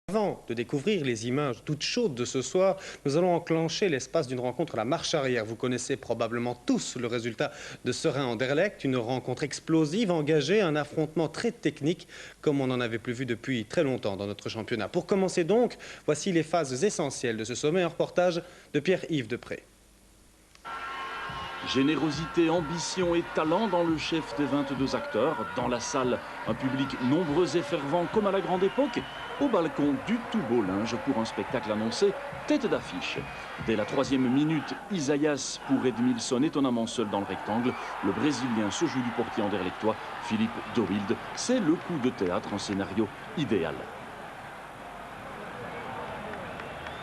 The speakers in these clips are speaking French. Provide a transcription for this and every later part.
Avant de découvrir les images toutes chaudes de ce soir, nous allons enclencher l'espace d'une rencontre à la marche arrière. Vous connaissez probablement tous le résultat de Serein-Anderlecht, une rencontre explosive, engagée, un affrontement très technique, comme on n'en avait plus vu depuis très longtemps dans notre championnat. Pour commencer donc, voici les phases essentielles de ce sommet, un reportage de Pierre-Yves Depré. Générosité, ambition et talent dans le chef des 22 acteurs. Dans la salle, un public nombreux et fervent comme à la grande époque. Au balcon, du tout beau linge pour un spectacle annoncé, tête d'affiche. Dès la 3e minute, Isaias pour Edmilson, étonnamment seul dans le rectangle. Le Brésilien se joue du portier anderlechtois, Philippe De Wilde. C'est le coup de théâtre, un scénario idéal.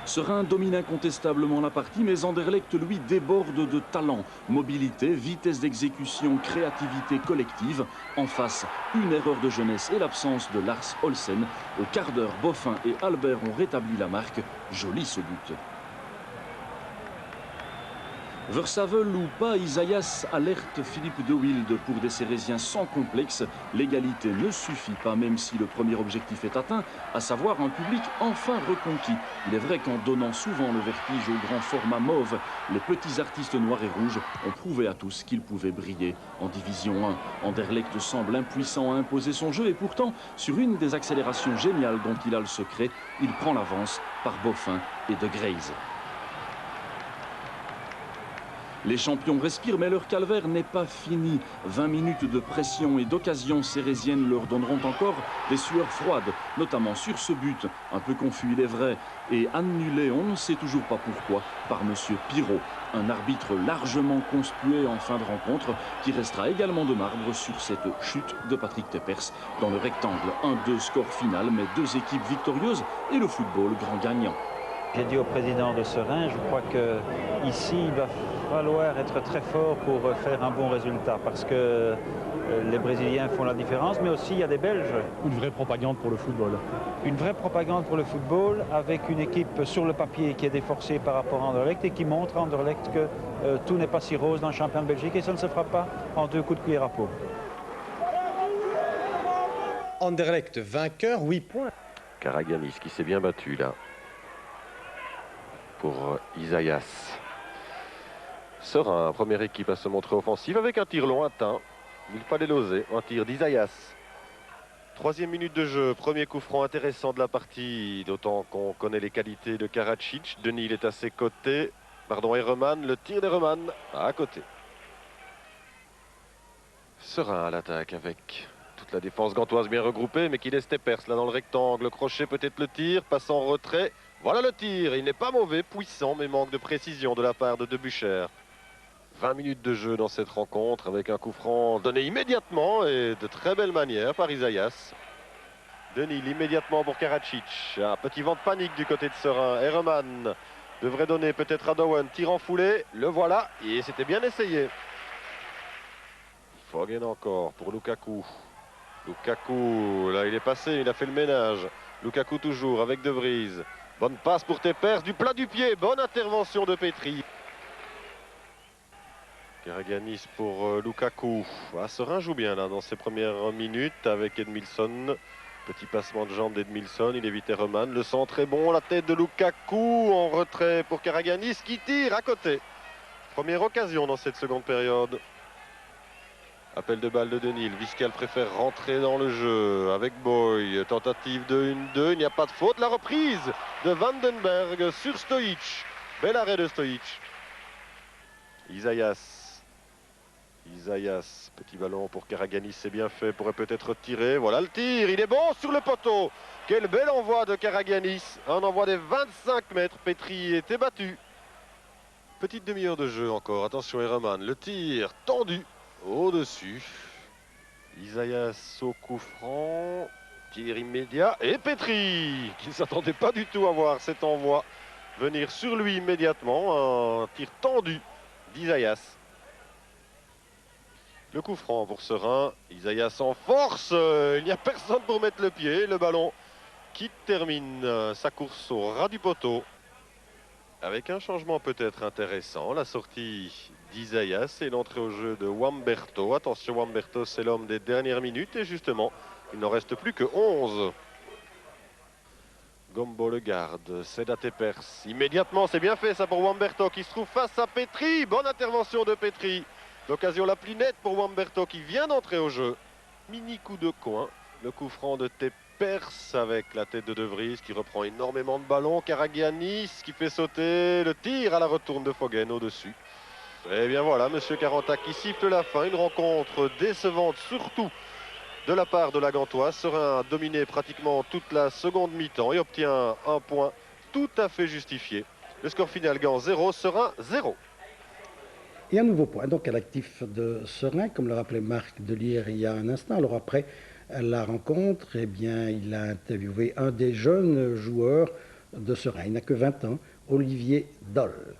Serein domine incontestablement la partie, mais Anderlecht, lui, déborde de talent, mobilité, vitesse d'exécution, créativité collective. En face, une erreur de jeunesse et l'absence de Lars Olsen. Au quart d'heure, Boffin et Albert ont rétabli la marque. Joli ce but. Versavel ou pas, Isaias alerte Philippe De Wilde pour des Cérésiens sans complexe. L'égalité ne suffit pas, même si le premier objectif est atteint, à savoir un public enfin reconquis. Il est vrai qu'en donnant souvent le vertige au grand format mauve, les petits artistes noirs et rouges ont prouvé à tous qu'ils pouvaient briller en Division 1. Anderlecht semble impuissant à imposer son jeu et pourtant, sur une des accélérations géniales dont il a le secret, il prend l'avance par Boffin et De Greyse. Les champions respirent, mais leur calvaire n'est pas fini. 20 minutes de pression et d'occasions cérésiennes leur donneront encore des sueurs froides, notamment sur ce but, un peu confus il est vrai, et annulé, on ne sait toujours pas pourquoi, par M. Pirot, un arbitre largement conspué en fin de rencontre, qui restera également de marbre sur cette chute de Patrick Tepers dans le rectangle. 1-2 score final, mais deux équipes victorieuses et le football grand gagnant. J'ai dit au président de Serein, je crois qu'ici, il va falloir être très fort pour faire un bon résultat parce que les Brésiliens font la différence, mais aussi il y a des Belges. Une vraie propagande pour le football. Une vraie propagande pour le football avec une équipe sur le papier qui est déforcée par rapport à Anderlecht et qui montre à Anderlecht que tout n'est pas si rose dans le championnat de Belgique et ça ne se fera pas en 2 coups de cuillère à peau. Anderlecht vainqueur, 8 points. Karaganis qui s'est bien battu là. Pour Isaias. Serein, première équipe à se montrer offensive avec un tir lointain. Il fallait l'oser, un tir d'Isaias. 3e minute de jeu, premier coup franc intéressant de la partie, d'autant qu'on connaît les qualités de Karadzic. Denis est à ses côtés. Pardon, Herremann, le tir d'Herremann à côté. Serein à l'attaque avec toute la défense gantoise bien regroupée, mais qui laisse Tepers là dans le rectangle. Crochet, peut-être le tir, passe en retrait. Voilà le tir, il n'est pas mauvais, puissant, mais manque de précision de la part de Debuchère. 20 minutes de jeu dans cette rencontre avec un coup franc donné immédiatement et de très belle manière par Isaias. Denis immédiatement pour Karadzic. Un petit vent de panique du côté de Serein. Herremann devrait donner peut-être à Dowen. Tir en foulée, le voilà et c'était bien essayé. Fogen encore pour Lukaku. Lukaku, là il est passé, il a fait le ménage. Lukaku toujours avec De Vries. Bonne passe pour Tepers, du plat du pied, bonne intervention de Petri. Karaganis pour Lukaku. Ah, Serein joue bien là dans ses premières minutes avec Edmilson. Petit passement de jambe d'Edmilson, il évite Herremann. Le centre est bon, la tête de Lukaku en retrait pour Karaganis qui tire à côté. Première occasion dans cette seconde période. Appel de balle de Denis, Viscal préfère rentrer dans le jeu avec Boy. Tentative de 1-2, il n'y a pas de faute. La reprise de Vandenberg sur Stojic. Bel arrêt de Stojic. Isaias, petit ballon pour Karaganis, c'est bien fait, pourrait peut-être tirer. Voilà le tir, il est bon sur le poteau. Quel bel envoi de Karaganis. Un envoi des 25 mètres, Petri était battu. Petite demi-heure de jeu encore, attention Herremann, le tir tendu. Au-dessus, Isaias au coup franc, tir immédiat et Petri qui ne s'attendait pas du tout à voir cet envoi venir sur lui immédiatement, un tir tendu d'Isaias. Le coup franc pour Serein, Isaias en force, il n'y a personne pour mettre le pied, le ballon qui termine sa course au ras du poteau. Avec un changement peut-être intéressant, la sortie d'Isaias et l'entrée au jeu de Wamberto. Attention, Wamberto, c'est l'homme des dernières minutes et justement, il n'en reste plus que 11. Gombo le garde, Sedat et Perse. Immédiatement, c'est bien fait ça pour Wamberto qui se trouve face à Petri. Bonne intervention de Petri. L'occasion la plus nette pour Wamberto qui vient d'entrer au jeu. Mini coup de coin. Le coup franc de Tepers avec la tête de Vries qui reprend énormément de ballons. Karagianis qui fait sauter le tir à la retourne de Foggen au-dessus. Et bien voilà, Monsieur Caranta qui siffle la fin. Une rencontre décevante surtout de la part de la Gantoise. Serein a dominé pratiquement toute la seconde mi-temps et obtient un point tout à fait justifié. Le score final Gand 0, Serein 0. Et un nouveau point donc à l'actif de Serein, comme le rappelait Marc Delire il y a un instant. Alors après la rencontre, eh bien, il a interviewé un des jeunes joueurs de Serein. Il n'a que 20 ans, Olivier Doll.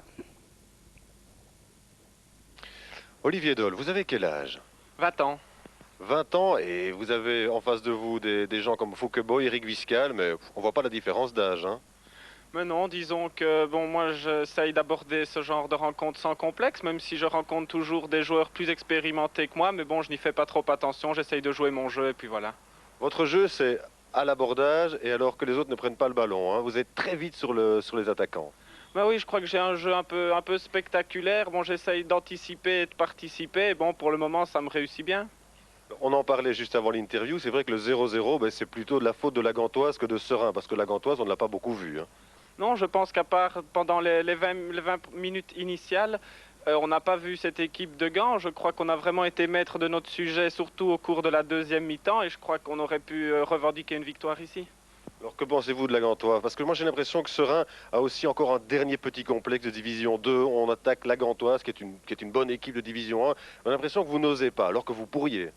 Olivier Doll, vous avez quel âge? 20 ans. 20 ans et vous avez en face de vous des gens comme Fouquebo, Eric Viscal, mais on voit pas la différence d'âge. Hein. Mais non, disons que bon, moi j'essaye d'aborder ce genre de rencontre sans complexe, même si je rencontre toujours des joueurs plus expérimentés que moi, mais bon, je n'y fais pas trop attention, j'essaye de jouer mon jeu et puis voilà. Votre jeu, c'est à l'abordage et alors que les autres ne prennent pas le ballon. Hein. Vous êtes très vite sur les attaquants. Bah oui, je crois que j'ai un jeu un peu spectaculaire. Bon, j'essaye d'anticiper et de participer. Et bon, pour le moment, ça me réussit bien. On en parlait juste avant l'interview. C'est vrai que le 0-0, ben, c'est plutôt de la faute de la Gantoise que de Serein, parce que la Gantoise, on ne l'a pas beaucoup vu. Hein. Non, je pense qu'à part pendant les 20 minutes initiales, on n'a pas vu cette équipe de Gand. Je crois qu'on a vraiment été maître de notre sujet, surtout au cours de la deuxième mi-temps. Et je crois qu'on aurait pu revendiquer une victoire ici. Alors que pensez-vous de la Gantoise? Parce que moi j'ai l'impression que Serein a aussi encore un dernier petit complexe de division 2. On attaque la Gantoise qui est une bonne équipe de division 1. On a l'impression que vous n'osez pas alors que vous pourriez.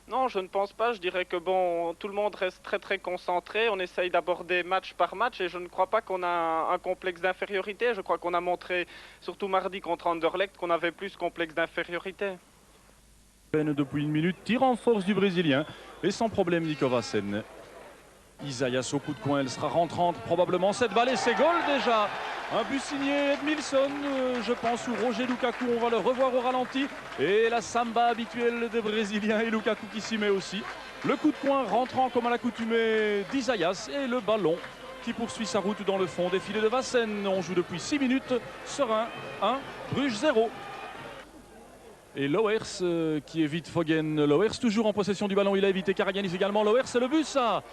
Non, je ne pense pas. Je dirais que bon, tout le monde reste très concentré. On essaye d'aborder match par match et je ne crois pas qu'on a un complexe d'infériorité. Je crois qu'on a montré, surtout mardi contre Anderlecht, qu'on avait plus complexe d'infériorité. Depuis une minute, tir en force du Brésilien et sans problème Nico Vassen. Isaias au coup de coin, elle sera rentrante probablement cette balle et c'est goal déjà. Un but signé Edmilson, je pense, ou Roger Lukaku, on va le revoir au ralenti. Et la samba habituelle des Brésiliens et Lukaku qui s'y met aussi. Le coup de coin rentrant comme à l'accoutumée d'Isaias et le ballon qui poursuit sa route dans le fond des filets de Vassen. On joue depuis 6 minutes, Serein 1, Bruges 0. Et Loers qui évite Foggen. Loers toujours en possession du ballon, il a évité Karagianis également. Loers, c'est le but ça.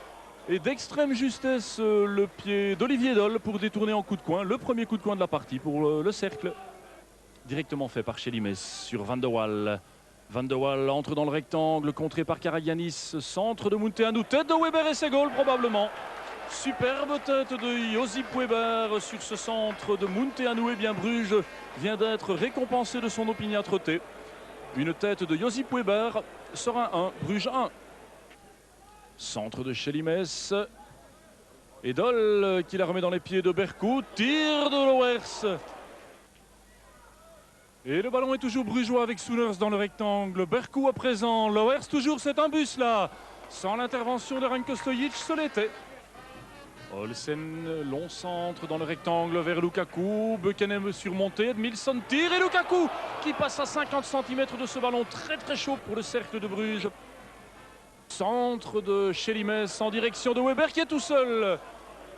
Et d'extrême justesse, le pied d'Olivier Doll pour détourner en coup de coin. Le premier coup de coin de la partie pour le cercle. Directement fait par Chelimes sur Van de Waal. Van de Waal entre dans le rectangle, contré par Karagianis. Centre de Munteanu, tête de Weber et c'est goal probablement. Superbe tête de Josip Weber sur ce centre de Munteanu. Et bien Bruges vient d'être récompensé de son opiniâtreté. Une tête de Josip Weber, Serein 1, Bruges 1. Centre de Chelimes. Et Doll qui la remet dans les pieds de Berkou. Tir de Loers. Et le ballon est toujours brugeois avec Souners dans le rectangle. Berkou à présent. Loers toujours, c'est un bus là. Sans l'intervention de Ranko Stojic, ce l'était. Olsen, long centre dans le rectangle vers Lukaku. Buchanan surmonté. Edmilson tire et Lukaku qui passe à 50 cm de ce ballon très chaud pour le cercle de Bruges. Centre de Chelimes en direction de Weber qui est tout seul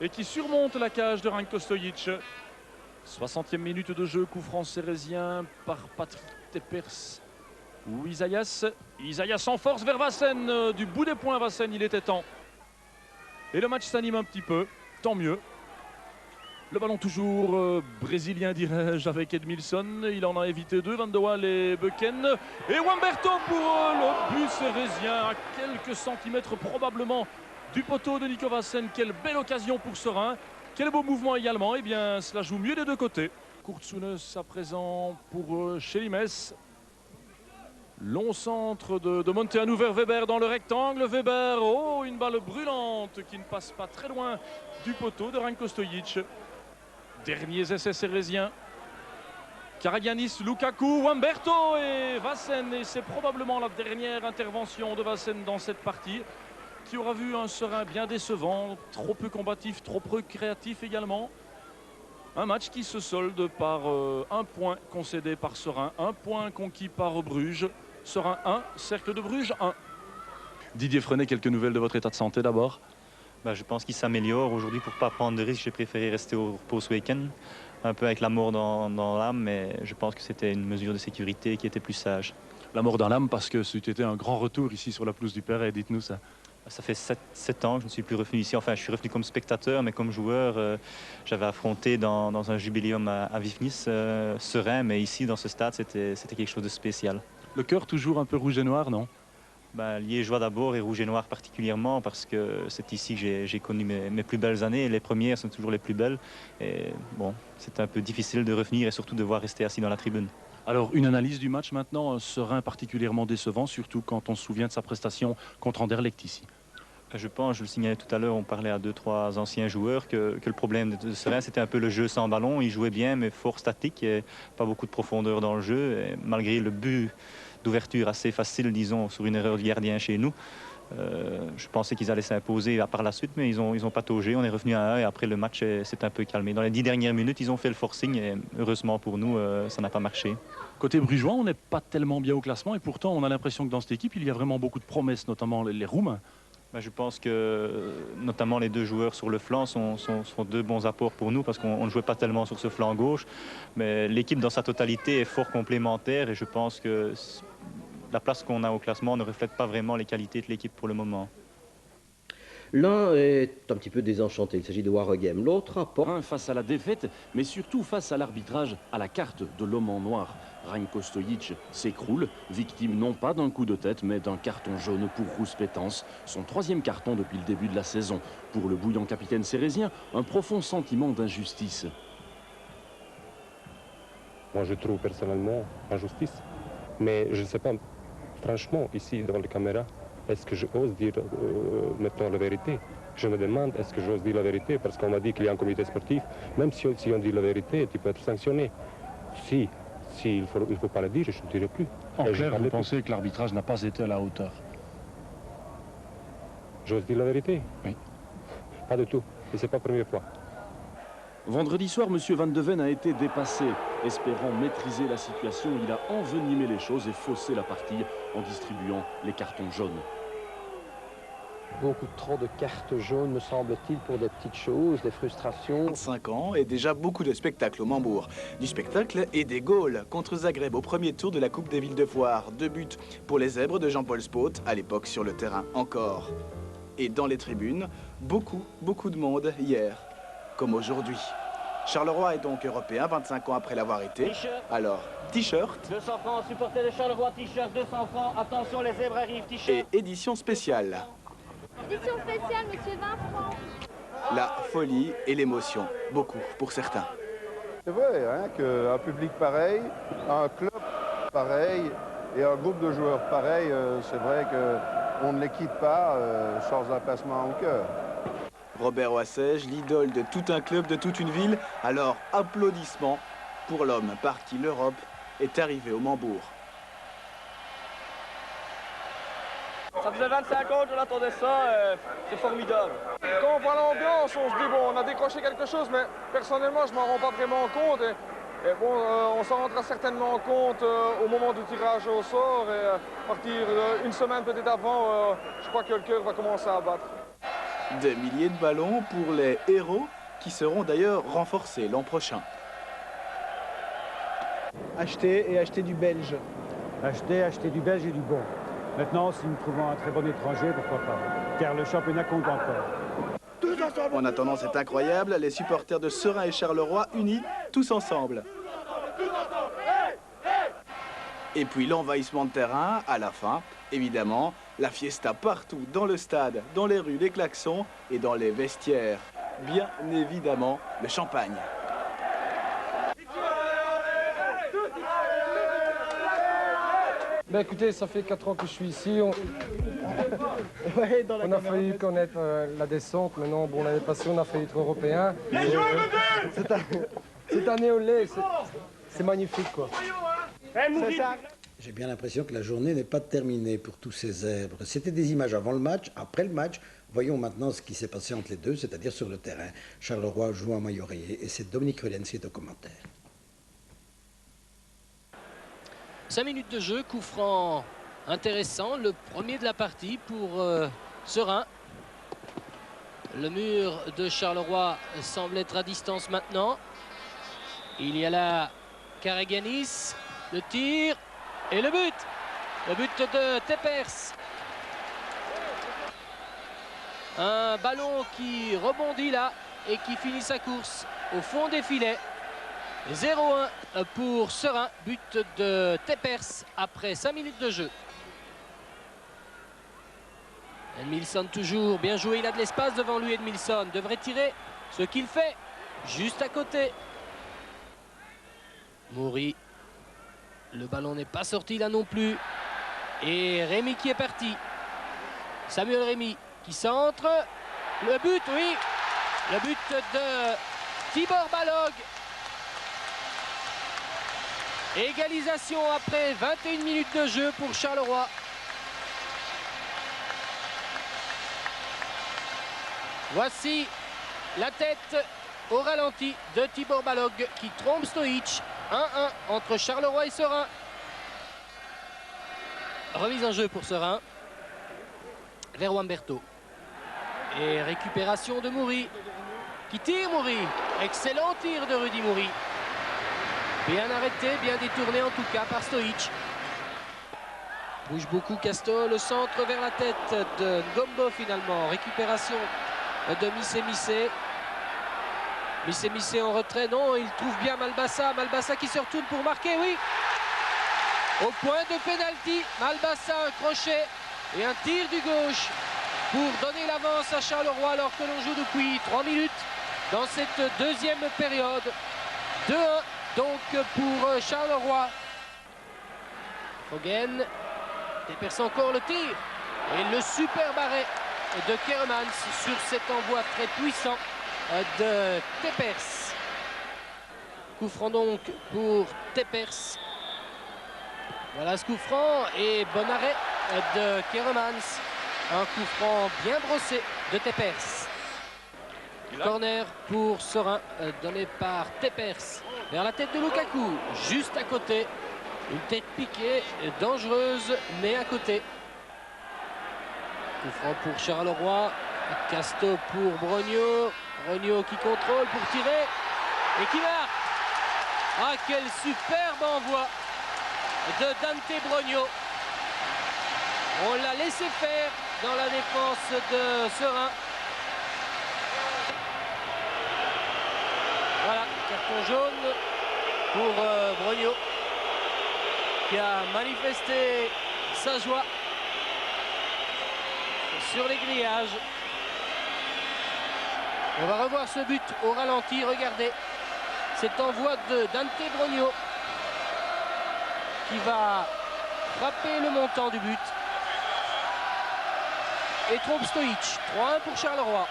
et qui surmonte la cage de Ranko Stojic. 60e minute de jeu, coup franc sérésien par Patrick Tepers ou Isaias. Isaias en force vers Vassen, du bout des poings Vassen, il était temps. Et le match s'anime un petit peu, tant mieux. Le ballon toujours brésilien dirais-je avec Edmilson. Il en a évité 2, Van de Waal et Buchen. Et Wamberto pour le but sérésien à quelques centimètres probablement du poteau de Nico Vassen. Quelle belle occasion pour Serein. Quel beau mouvement également. Eh bien cela joue mieux des deux côtés. Kurtsunes à présent pour Chelimes. Long centre de Munteanu vers Weber dans le rectangle. Weber, oh une balle brûlante qui ne passe pas très loin du poteau de Ranko Stojic. Derniers essais sérésiens. Karagianis, Lukaku, Wamberto et Vassen. Et c'est probablement la dernière intervention de Vassen dans cette partie qui aura vu un Serein bien décevant, trop peu combatif, trop peu créatif également. Un match qui se solde par un point concédé par Serein, un point conquis par Bruges. Serein 1, Cercle de Bruges 1. Didier Frenet, quelques nouvelles de votre état de santé d'abord? Je pense qu'il s'améliore. Aujourd'hui, pour ne pas prendre de risques, j'ai préféré rester au repos ce week-end, un peu avec la mort dans l'âme, mais je pense que c'était une mesure de sécurité qui était plus sage. La mort dans l'âme parce que c'était un grand retour ici sur la pelouse du Perret, dites-nous ça. Ça fait 7 ans que je ne suis plus revenu ici. Enfin, je suis revenu comme spectateur, mais comme joueur, j'avais affronté dans un jubiléum à Vifnis, serein, mais ici, dans ce stade, c'était quelque chose de spécial. Le cœur toujours un peu rouge et noir, non? Liégeois d'abord et rouge et noir particulièrement, parce que c'est ici que j'ai connu mes plus belles années. Les premières sont toujours les plus belles. Et bon, c'est un peu difficile de revenir et surtout de devoir rester assis dans la tribune. Alors, une analyse du match maintenant, un Serein particulièrement décevant, surtout quand on se souvient de sa prestation contre Anderlecht ici. Je pense, je le signalais tout à l'heure, on parlait à 2-3 anciens joueurs que le problème de Serein, c'était un peu le jeu sans ballon. Il jouait bien, mais fort statique, et pas beaucoup de profondeur dans le jeu. Et malgré le but d'ouverture assez facile, disons, sur une erreur de gardien chez nous, je pensais qu'ils allaient s'imposer par la suite, mais ils ont pataugé. On est revenu à 1 et après le match s'est un peu calmé. Dans les 10 dernières minutes, ils ont fait le forcing et heureusement pour nous, ça n'a pas marché. Côté brugeois, on n'est pas tellement bien au classement et pourtant on a l'impression que dans cette équipe, il y a vraiment beaucoup de promesses, notamment les Roumains. Je pense que notamment les 2 joueurs sur le flanc sont 2 bons apports pour nous parce qu'on ne jouait pas tellement sur ce flanc gauche. Mais l'équipe dans sa totalité est fort complémentaire et je pense que la place qu'on a au classement ne reflète pas vraiment les qualités de l'équipe pour le moment. L'un est un petit peu désenchanté, il s'agit de Waregem. L'autre apporte... Un face à la défaite, mais surtout face à l'arbitrage, à la carte de l'homme en noir. Ranko Stojic s'écroule, victime non pas d'un coup de tête, mais d'un carton jaune pour Rouspétance. Son 3e carton depuis le début de la saison. Pour le bouillant capitaine sérésien, un profond sentiment d'injustice. Moi, je trouve personnellement injustice. Mais je ne sais pas, franchement, ici, devant les caméras, est-ce que j'ose dire maintenant la vérité? Je me demande, est-ce que j'ose dire la vérité? Parce qu'on m'a dit qu'il y a un comité sportif. Même si on dit la vérité, tu peux être sanctionné. Si il ne faut pas le dire, je ne dirai plus. En clair, vous pensez que l'arbitrage n'a pas été à la hauteur? J'ose dire la vérité? Oui. Pas du tout. Et ce n'est pas la première fois. Vendredi soir, M. Van de Ven a été dépassé. Espérant maîtriser la situation, il a envenimé les choses et faussé la partie en distribuant les cartons jaunes. Beaucoup trop de cartes jaunes, me semble-t-il, pour des petites choses, des frustrations. 25 ans et déjà beaucoup de spectacles au Mambourg. Du spectacle et des goals contre Zagreb au premier tour de la Coupe des Villes de Foire. 2 buts pour les Zèbres de Jean-Paul Spot, à l'époque sur le terrain encore. Et dans les tribunes, beaucoup de monde hier, comme aujourd'hui. Charleroi est donc européen, 25 ans après l'avoir été. Alors, t-shirt. 200 francs, supporter de Charleroi, t-shirt, 200 francs. Attention, les Zèbres arrivent, t-shirt. Et édition spéciale. Édition spéciale, monsieur, 20 francs. La folie et l'émotion, beaucoup pour certains. C'est vrai hein, qu'un public pareil, un club pareil et un groupe de joueurs pareil, c'est vrai qu'on ne les quitte pas sans un pincement au cœur. Robert Oissège, l'idole de tout un club, de toute une ville. Alors, applaudissements pour l'homme par qui l'Europe est arrivée au Mambourg. Ça faisait 25 ans que je l'attendais ça, c'est formidable. Quand on voit l'ambiance, on se dit bon, on a décroché quelque chose, mais personnellement, je m'en rends pas vraiment compte. Et bon, on s'en rendra certainement compte au moment du tirage au sort. Et à partir d'une semaine peut-être avant, je crois que le cœur va commencer à battre. Des milliers de ballons pour les héros qui seront d'ailleurs renforcés l'an prochain. Acheter et acheter du belge. Acheter du belge et du bon. Maintenant, si nous trouvons un très bon étranger, pourquoi pas? Car le championnat compte encore. En attendant, c'est incroyable, les supporters de Serein et Charleroi unis, tous ensemble. Et puis l'envahissement de terrain, à la fin, évidemment, la fiesta partout, dans le stade, dans les rues, les klaxons et dans les vestiaires. Bien évidemment, le champagne. Ben écoutez, ça fait 4 ans que je suis ici. On a failli connaître la descente. Maintenant, bon, l'année passée, on a failli être européen. Cette année au lait, c'est magnifique, quoi. J'ai bien l'impression que la journée n'est pas terminée pour tous ces Zèbres. C'était des images avant le match, après le match. Voyons maintenant ce qui s'est passé entre les deux, c'est-à-dire sur le terrain. Charleroi joue en maillot-rayé et c'est Dominique Rullens qui est au commentaire. 5 minutes de jeu, coup franc intéressant, le premier de la partie pour Serein. Le mur de Charleroi semble être à distance maintenant. Il y a là Karagianis, le tir et le but. Le but de Teppers. Un ballon qui rebondit là et qui finit sa course au fond des filets. 0-1 pour Serein, but de Teppers après 5 minutes de jeu. Edmilson toujours, bien joué, il a de l'espace devant lui. Edmilson devrait tirer, ce qu'il fait, juste à côté. Moury, le ballon n'est pas sorti là non plus. Et Rémy qui est parti. Samuel Rémy qui centre. Le but, oui, le but de Tibor Balog. Égalisation après 21 minutes de jeu pour Charleroi. Voici la tête au ralenti de Tibor Balog qui trompe Stojic. 1-1 entre Charleroi et Serein. Remise en jeu pour Serein. Vers Wamberto. Et récupération de Moury. Qui tire Moury. Excellent tir de Rudy Moury. Bien arrêté, bien détourné en tout cas par Stojic. Bouge beaucoup Casto, le centre vers la tête de Ngombo finalement. Récupération de Missé. Missé en retrait, non, il trouve bien Malbassa. Malbassa qui se retourne pour marquer, oui. Au point de pénalty, Malbassa, un crochet et un tir du gauche pour donner l'avance à Charleroi alors que l'on joue depuis 3 minutes dans cette deuxième période. 2-1 donc pour Charleroi. Hogan déperce encore le tir et le super arrêt de Keremans sur cet envoi très puissant de Teppers. Coup franc donc pour Teppers. Voilà ce coup franc et bon arrêt de Keremans. Un coup franc bien brossé de Teppers. Corner pour Serein donné par Teppers vers la tête de Lukaku, juste à côté. Une tête piquée, dangereuse, mais à côté. Coup franc pour Charleroi. Casto pour Brogno. Brogno qui contrôle pour tirer et qui marque. Ah, quel superbe envoi de Dante Brogno. On l'a laissé faire dans la défense de Serein. Voilà, carton jaune pour Brogno qui a manifesté sa joie sur les grillages. On va revoir ce but au ralenti, regardez cet envoi de Dante Brogno qui va frapper le montant du but et trompe Stojic. 3-1 pour Charleroi.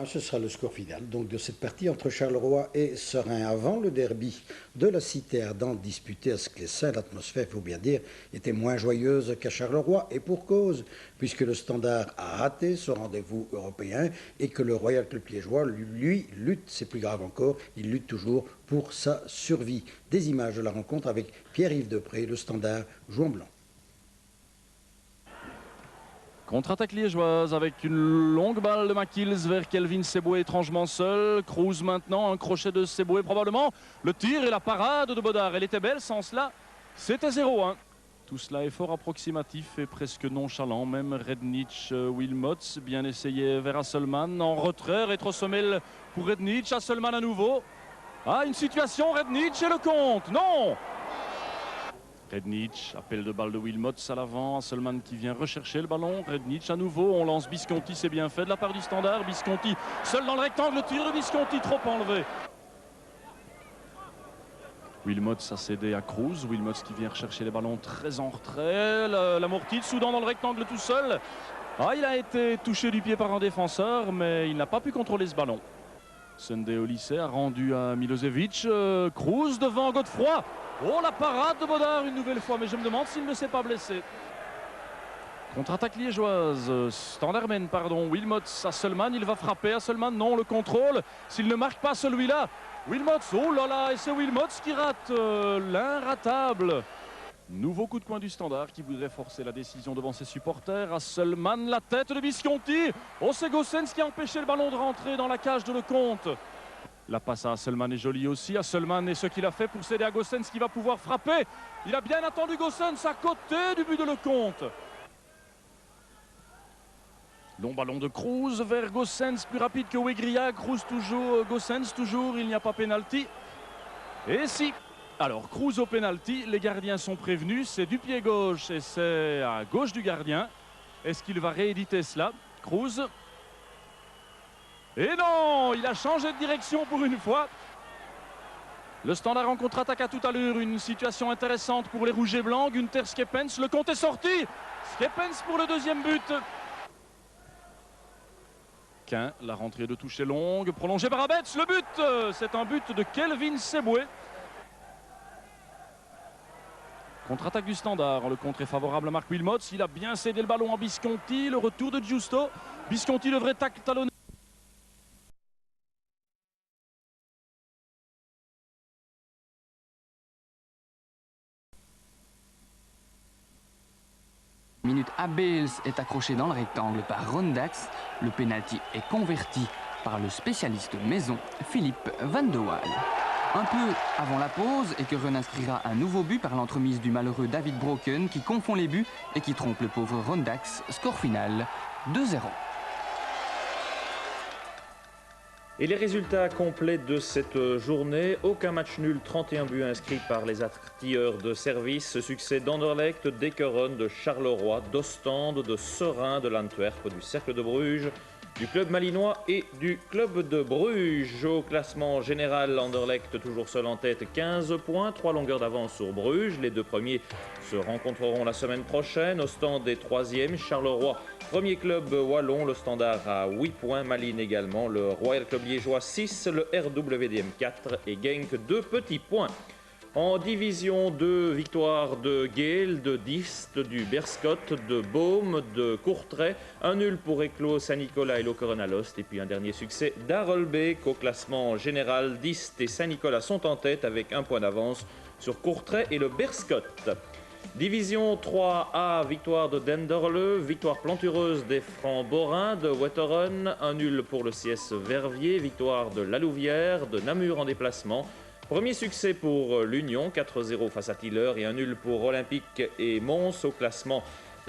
Ce sera le score final donc de cette partie entre Charleroi et Serein. Avant le derby de la Cité Ardente disputé à Sclessin, l'atmosphère, il faut bien dire, était moins joyeuse qu'à Charleroi, et pour cause, puisque le Standard a raté ce rendez-vous européen et que le Royal Club liégeois, lui, lutte, c'est plus grave encore, il lutte toujours pour sa survie. Des images de la rencontre avec Pierre-Yves Depré, le Standard joue en blanc. Contre-attaque liégeoise avec une longue balle de McKills vers Kelvin Seboué, étrangement seul. Cruz maintenant, un crochet de Seboué probablement. Le tir et la parade de Bodard, elle était belle, sans cela, c'était 0-1. Tout cela est fort approximatif et presque nonchalant. Même Rednitz, Wilmots, bien essayé vers Hasselmann. En retrait, rétro-semelle pour Rednitz, Hasselmann à nouveau. Ah, une situation, Rednitz et le compte, non! Rednitz, appel de balle de Wilmots à l'avant, Hasselmann qui vient rechercher le ballon. Rednitz à nouveau, on lance Visconti, c'est bien fait de la part du Standard. Visconti seul dans le rectangle, le tir de Visconti trop enlevé. Wilmots a cédé à Cruz, Wilmots qui vient rechercher les ballons très en retrait. L'amorti de Soudan dans le rectangle tout seul. Ah, il a été touché du pied par un défenseur, mais il n'a pas pu contrôler ce ballon. Sunday Olyssée a rendu à Milosevic. Cruz devant Godefroy. Oh, la parade de Bodard une nouvelle fois, mais je me demande s'il ne s'est pas blessé. Contre-attaque liégeoise, Standard mène, pardon, Wilmots, Hasselmann, il va frapper, Hasselmann, non, le contrôle, s'il ne marque pas celui-là, Wilmots, oh là là, et c'est Wilmots qui rate l'inratable. Nouveau coup de coin du Standard qui voudrait forcer la décision devant ses supporters. Hasselmann, la tête de Visconti. Oh, c'est Goossens qui a empêché le ballon de rentrer dans la cage de Lecomte. La passe à Hasselmann est jolie aussi. Hasselmann est ce qu'il a fait pour céder à Goossens qui va pouvoir frapper. Il a bien attendu Goossens à côté du but de Lecomte. Long ballon de Cruz vers Goossens, plus rapide que Wegria. Cruz toujours, Goossens toujours, il n'y a pas pénalty. Et si. Alors Cruz au pénalty, les gardiens sont prévenus, c'est du pied gauche et c'est à gauche du gardien. Est-ce qu'il va rééditer cela, Cruz? Et non, il a changé de direction pour une fois. Le Standard en contre-attaque à toute allure, une situation intéressante pour les rouges et blancs. Günther Skepens, le compte est sorti. Skepens pour le deuxième but. La rentrée de toucher longue, prolongée par Abetz, le but, c'est un but de Kelvin Seboué. Contre-attaque du Standard, le contre est favorable à Marc Wilmots, il a bien cédé le ballon à Visconti, le retour de Giusto. Visconti devrait talonner. Minute, Abels est accroché dans le rectangle par Rondax. Le pénalty est converti par le spécialiste maison Philippe Van de Waal. Un peu avant la pause, Ekeren inscrira un nouveau but par l'entremise du malheureux David Broken qui confond les buts et qui trompe le pauvre Rondax. Score final 2-0. Et les résultats complets de cette journée, aucun match nul, 31 buts inscrits par les artilleurs de service. Succès d'Anderlecht, d'Ekeren, de Charleroi, d'Ostende, de Serein, de l'Antwerp, du Cercle de Bruges, du club malinois et du club de Bruges. Au classement général, Anderlecht toujours seul en tête, 15 points, 3 longueurs d'avance sur Bruges. Les deux premiers se rencontreront la semaine prochaine. Ostende est 3e, Charleroi, premier club wallon, le Standard à 8 points, Malines également, le Royal Club liégeois 6, le RWDM 4 et Genk 2 petits points. En division 2, victoire de Geel, de Diest, du Berscott, de Baume, de Courtrai, un nul pour Éclos, Saint-Nicolas et Lokeren-Alost, et puis un dernier succès d'Arlbeek. Au classement général, Diest et Saint-Nicolas sont en tête avec un point d'avance sur Courtrai et le Berscott. Division 3A, victoire de Denderle, victoire plantureuse des Francs-Borins, de Wetteren, un nul pour le CS Verviers, victoire de La Louvière, de Namur en déplacement. Premier succès pour l'Union, 4-0 face à Tiller et un nul pour Olympique et Mons. Au classement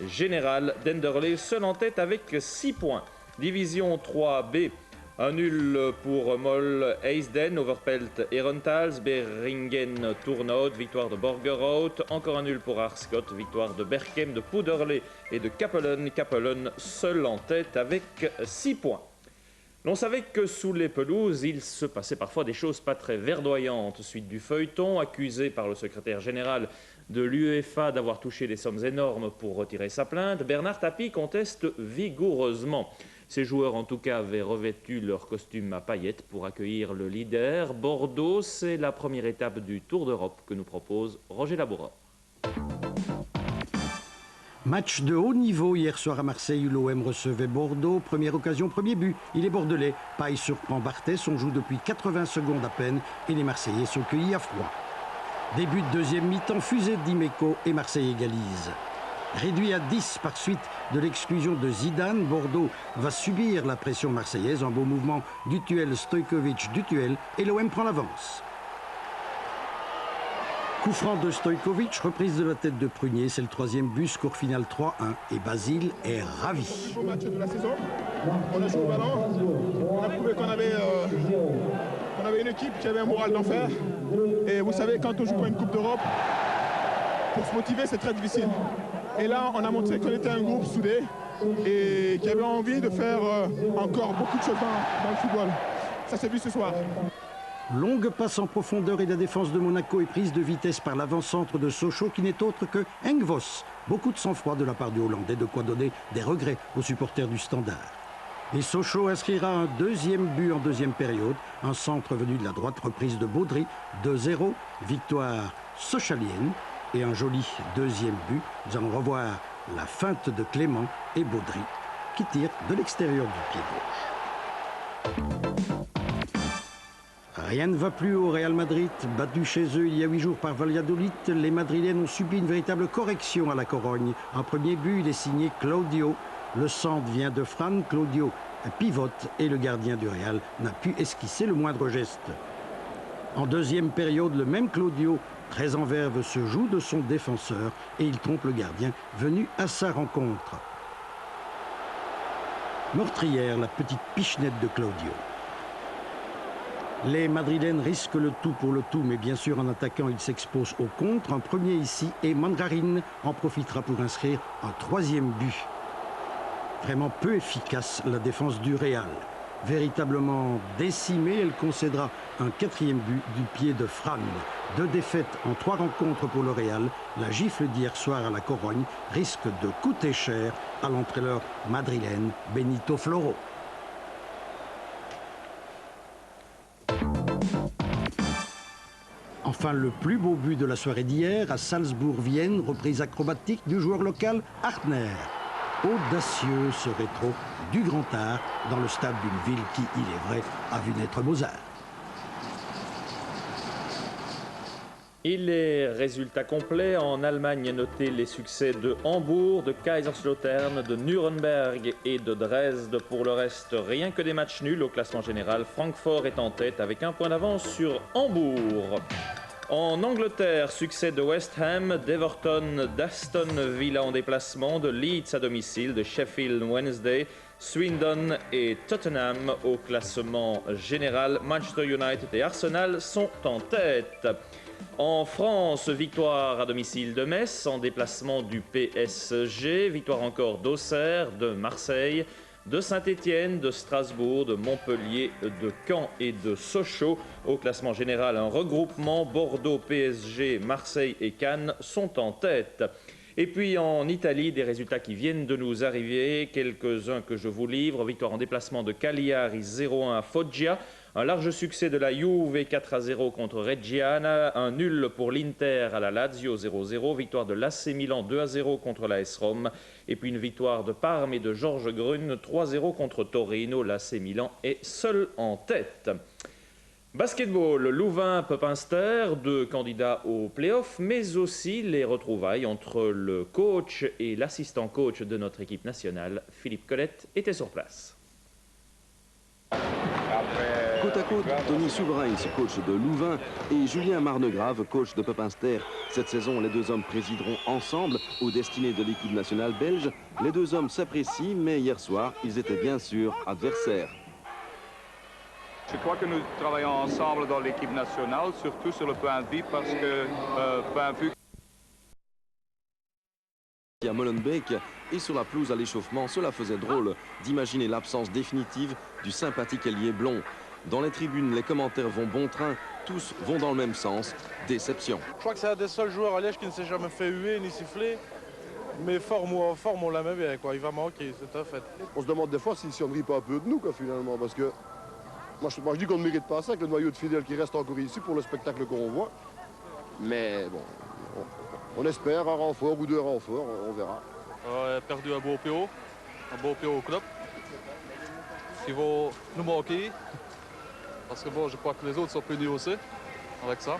général, Denderle seul en tête avec 6 points. Division 3B, un nul pour Moll, Eisden, Overpelt, Herentals, Beringen, Tournaut, victoire de Borgerhout. Encore un nul pour Arscott, victoire de Berkem, de Pouderley et de Kappelen. Kappelen seul en tête avec 6 points. L'on savait que sous les pelouses, il se passait parfois des choses pas très verdoyantes. Suite du feuilleton, accusé par le secrétaire général de l'UEFA d'avoir touché des sommes énormes pour retirer sa plainte, Bernard Tapie conteste vigoureusement. Ces joueurs, en tout cas, avaient revêtu leur costume à paillettes pour accueillir le leader. Bordeaux, c'est la première étape du Tour d'Europe que nous propose Roger Laboureur. Match de haut niveau hier soir à Marseille où l'OM recevait Bordeaux. Première occasion, premier but. Il est bordelais. Paille surprend Barthès. On joue depuis 80 secondes à peine et les Marseillais sont cueillis à froid. Début de deuxième mi-temps, fusée d'Imeco et Marseille égalise. Réduit à 10 par suite de l'exclusion de Zidane, Bordeaux va subir la pression marseillaise. Un beau mouvement du Dutuel, Stojkovic, Dutuel et l'OM prend l'avance. Coup franc de Stojkovic, reprise de la tête de Prunier, c'est le troisième but, score final 3-1 et Basile est ravi. Au match de la saison, on a joué au ballon, on a prouvé qu'on avait une équipe qui avait un moral d'enfer. Et vous savez, quand on joue pour une Coupe d'Europe, pour se motiver, c'est très difficile. Et là, on a montré qu'on était un groupe soudé et qui avait envie de faire encore beaucoup de choses dans le football. Ça s'est vu ce soir. Longue passe en profondeur et la défense de Monaco est prise de vitesse par l'avant-centre de Sochaux qui n'est autre que Engvos. Beaucoup de sang-froid de la part du Hollandais, de quoi donner des regrets aux supporters du Standard. Et Sochaux inscrira un deuxième but en deuxième période. Un centre venu de la droite, reprise de Baudry, 2-0, victoire sochalienne et un joli deuxième but. Nous allons revoir la feinte de Clément et Baudry qui tirent de l'extérieur du pied gauche. Rien ne va plus au Real Madrid. Battu chez eux il y a 8 jours par Valladolid, les Madrilènes ont subi une véritable correction à la Corogne. Un premier but, il est signé Claudio. Le centre vient de Fran. Claudio pivote et le gardien du Real n'a pu esquisser le moindre geste. En deuxième période, le même Claudio, très en verve, se joue de son défenseur et il trompe le gardien venu à sa rencontre. Meurtrière, la petite pichenette de Claudio. Les Madrilènes risquent le tout pour le tout, mais bien sûr en attaquant, ils s'exposent au contre. Un premier ici et Mangarin en profitera pour inscrire un troisième but. Vraiment peu efficace la défense du Real. Véritablement décimée, elle concédera un quatrième but du pied de Fran. 2 défaites en 3 rencontres pour le Real. La gifle d'hier soir à la Corogne risque de coûter cher à l'entraîneur madrilène Benito Floro. Enfin, le plus beau but de la soirée d'hier à Salzbourg-Vienne, reprise acrobatique du joueur local Hartner. Audacieux ce rétro du grand art dans le stade d'une ville qui, il est vrai, a vu naître Mozart. Et les résultats complets en Allemagne, notez les succès de Hambourg, de Kaiserslautern, de Nuremberg et de Dresde. Pour le reste, rien que des matchs nuls au classement général. Francfort est en tête avec 1 point d'avance sur Hambourg. En Angleterre, succès de West Ham, d'Everton, d'Aston Villa en déplacement, de Leeds à domicile, de Sheffield Wednesday, Swindon et Tottenham au classement général. Manchester United et Arsenal sont en tête. En France, victoire à domicile de Metz, en déplacement du PSG, victoire encore d'Auxerre, de Marseille, de Saint-Étienne, de Strasbourg, de Montpellier, de Caen et de Sochaux. Au classement général, un regroupement. Bordeaux, PSG, Marseille et Cannes sont en tête. Et puis en Italie, des résultats qui viennent de nous arriver, quelques-uns que je vous livre. Victoire en déplacement de Cagliari 0-1 à Foggia. Un large succès de la Juve 4-0 contre Reggiana. Un nul pour l'Inter à la Lazio 0-0. Victoire de l'AC Milan 2-0 contre la AS Rome. Et puis une victoire de Parme et de Georges Grune 3-0 contre Torino. L'AC Milan est seul en tête. Basketball, Louvain-Pepinster, 2 candidats au play-off, mais aussi les retrouvailles entre le coach et l'assistant coach de notre équipe nationale, Philippe Colette, étaient sur place. Côte à côte, Tony Souverains, coach de Louvain, et Julien Marnegrave, coach de Pepinster. Cette saison, les 2 hommes présideront ensemble aux destinées de l'équipe nationale belge. Les 2 hommes s'apprécient, mais hier soir, ils étaient bien sûr adversaires. Je crois que nous travaillons ensemble dans l'équipe nationale, surtout sur le point de vue, parce que point de vue à Molenbeek et sur la pelouse à l'échauffement, cela faisait drôle d'imaginer l'absence définitive du sympathique ailier blond. Dans les tribunes, les commentaires vont bon train, tous vont dans le même sens, déception. Je crois que c'est un des seuls joueurs à Liège qui ne s'est jamais fait huer ni siffler, mais forme ou en forme, on l'aimait bien, quoi. Il va manquer, c'est un fait. On se demande des fois si on ne rit pas un peu de nous, quoi, finalement, parce que moi je dis qu'on ne mérite pas ça, avec le noyau de fidèles qui reste encore ici pour le spectacle qu'on voit. Mais bon, on espère un renfort ou 2 renforts, on verra. On a perdu un beau PO au club. Il va nous manquer. Parce que bon, je crois que les autres sont punis aussi avec ça.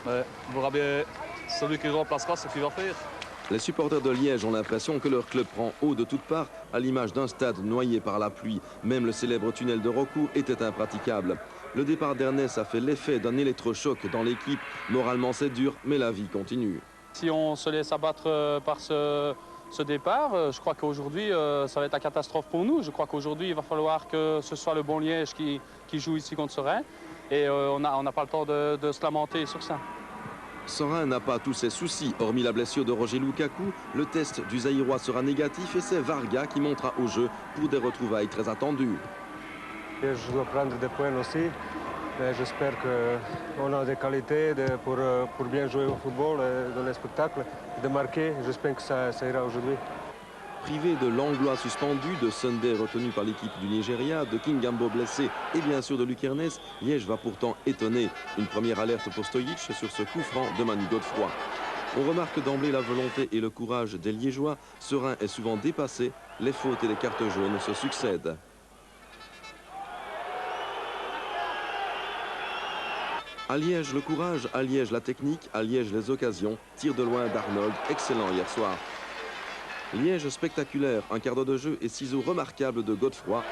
Mais on verra bien celui qui remplacera ce qu'il va faire. Les supporters de Liège ont l'impression que leur club prend eau de toutes parts, à l'image d'un stade noyé par la pluie. Même le célèbre tunnel de recours était impraticable. Le départ d'Ernest a fait l'effet d'un électrochoc dans l'équipe. Moralement, c'est dur, mais la vie continue. Si on se laisse abattre par ce départ, je crois qu'aujourd'hui, ça va être la catastrophe pour nous. Je crois qu'aujourd'hui, il va falloir que ce soit le bon Liège qui joue ici contre Serein. Et on n'a pas le temps de se lamenter sur ça. Serein n'a pas tous ses soucis. Hormis la blessure de Roger Lukaku, le test du Zaïrois sera négatif et c'est Varga qui montera au jeu pour des retrouvailles très attendues. Je dois prendre des points aussi. J'espère qu'on a des qualités pour bien jouer au football, dans les spectacles, de marquer. J'espère que ça ira aujourd'hui. Privé de Langlois suspendu, de Sunday retenu par l'équipe du Nigeria, de Kingambo blessé et bien sûr de Luc Ernest, Liège va pourtant étonner. Une première alerte pour Stojic sur ce coup franc de Manu Godefroy. On remarque d'emblée la volonté et le courage des Liégeois. Serein est souvent dépassé, les fautes et les cartes jaunes se succèdent. À Liège, le courage, à Liège, la technique, à Liège, les occasions. Tir de loin d'Arnold, excellent hier soir. Liège spectaculaire, un quart d'heure de jeu et ciseaux remarquables de Godefroy.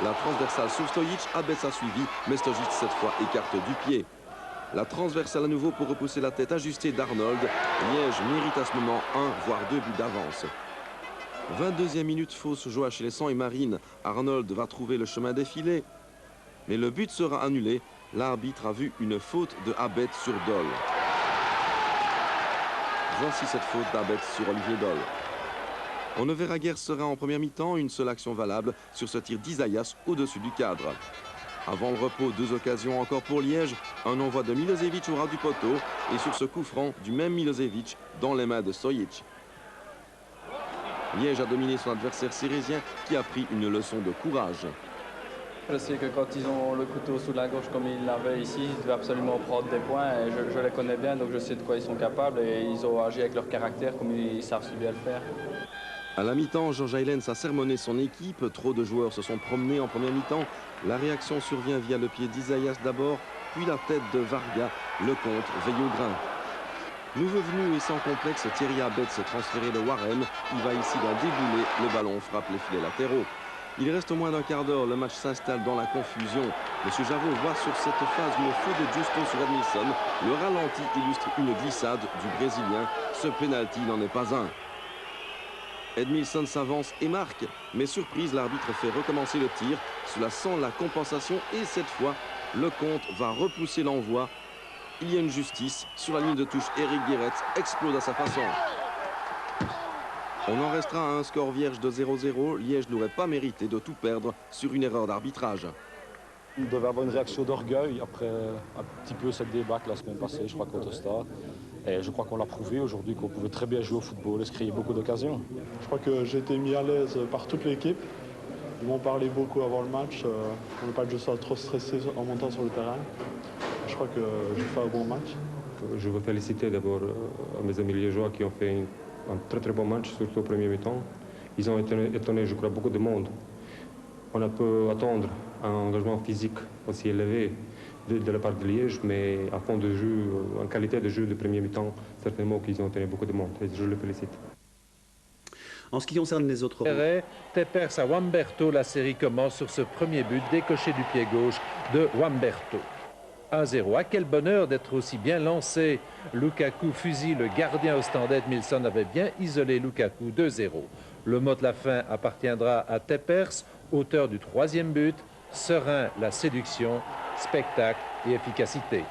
La transversale sur Stojic, Abetz a suivi, mais Stojic cette fois écarte du pied. La transversale à nouveau pour repousser la tête ajustée d'Arnold. Liège mérite à ce moment 1 voire 2 buts d'avance. 22e minute, fausse joie chez les Sang et Marine. Arnold va trouver le chemin défilé, mais le but sera annulé. L'arbitre a vu une faute de Abetz sur Dole. Voici cette faute d'Abetz sur Olivier Dole. On ne verra guère serein en première mi-temps, une seule action valable sur ce tir d'Isaias au-dessus du cadre. Avant le repos, 2 occasions encore pour Liège, un envoi de Milosevic au ras du poteau et sur ce coup franc du même Milosevic dans les mains de Stojic. Liège a dominé son adversaire sérésien qui a pris une leçon de courage. Je sais que quand ils ont le couteau sous la gorge comme ils l'avaient ici, ils devaient absolument prendre des points. Et je les connais bien, donc je sais de quoi ils sont capables et ils ont agi avec leur caractère comme ils savent si bien le faire. À la mi-temps, Georges Eilens a sermonné son équipe. Trop de joueurs se sont promenés en première mi-temps. La réaction survient via le pied d'Isaias d'abord, puis la tête de Varga. Le compte veille au grain. Nouveau venu et sans complexe, Thierry Abetz transféré de Warren. Il va ici d'un déboulé. Le ballon frappe les filets latéraux. Il reste moins d'un quart d'heure. Le match s'installe dans la confusion. Monsieur Javot voit sur cette phase une faute de Justo sur Edmilson. Le ralenti illustre une glissade du Brésilien. Ce pénalty n'en est pas un. Edmilson s'avance et marque, mais surprise, l'arbitre fait recommencer le tir. Cela sent la compensation et cette fois, le compte va repousser l'envoi. Il y a une justice. Sur la ligne de touche, Eric Guéretz explose à sa façon. On en restera à un score vierge de 0-0. Liège n'aurait pas mérité de tout perdre sur une erreur d'arbitrage. On devait avoir une réaction d'orgueil après un petit peu cette débâcle la semaine passée, je crois, contre Stade. Et je crois qu'on l'a prouvé aujourd'hui qu'on pouvait très bien jouer au football et se créer beaucoup d'occasions. Je crois que j'ai été mis à l'aise par toute l'équipe. Ils m'ont parlé beaucoup avant le match. On ne veut pas que je sois trop stressé en montant sur le terrain. Je crois que j'ai fait un bon match. Je veux féliciter d'abord mes amis liégeois qui ont fait un très très bon match, surtout au premier mi-temps. Ils ont étonné, je crois, beaucoup de monde. On a pu attendre un engagement physique aussi élevé de la part de Liège, mais à fond de jeu, en qualité de jeu de premier mi-temps, certainement qu'ils ont étonné beaucoup de monde et je le félicite. En ce qui concerne les autres... Tepers à Wamberto, la série commence sur ce premier but décoché du pied gauche de Wamberto. 1-0. À quel bonheur d'être aussi bien lancé. Lukaku fusille le gardien ostendais. Edmilson avait bien isolé Lukaku. 2-0. Le mot de la fin appartiendra à Tepers, auteur du 3e but. Serein, la séduction, spectacle et efficacité.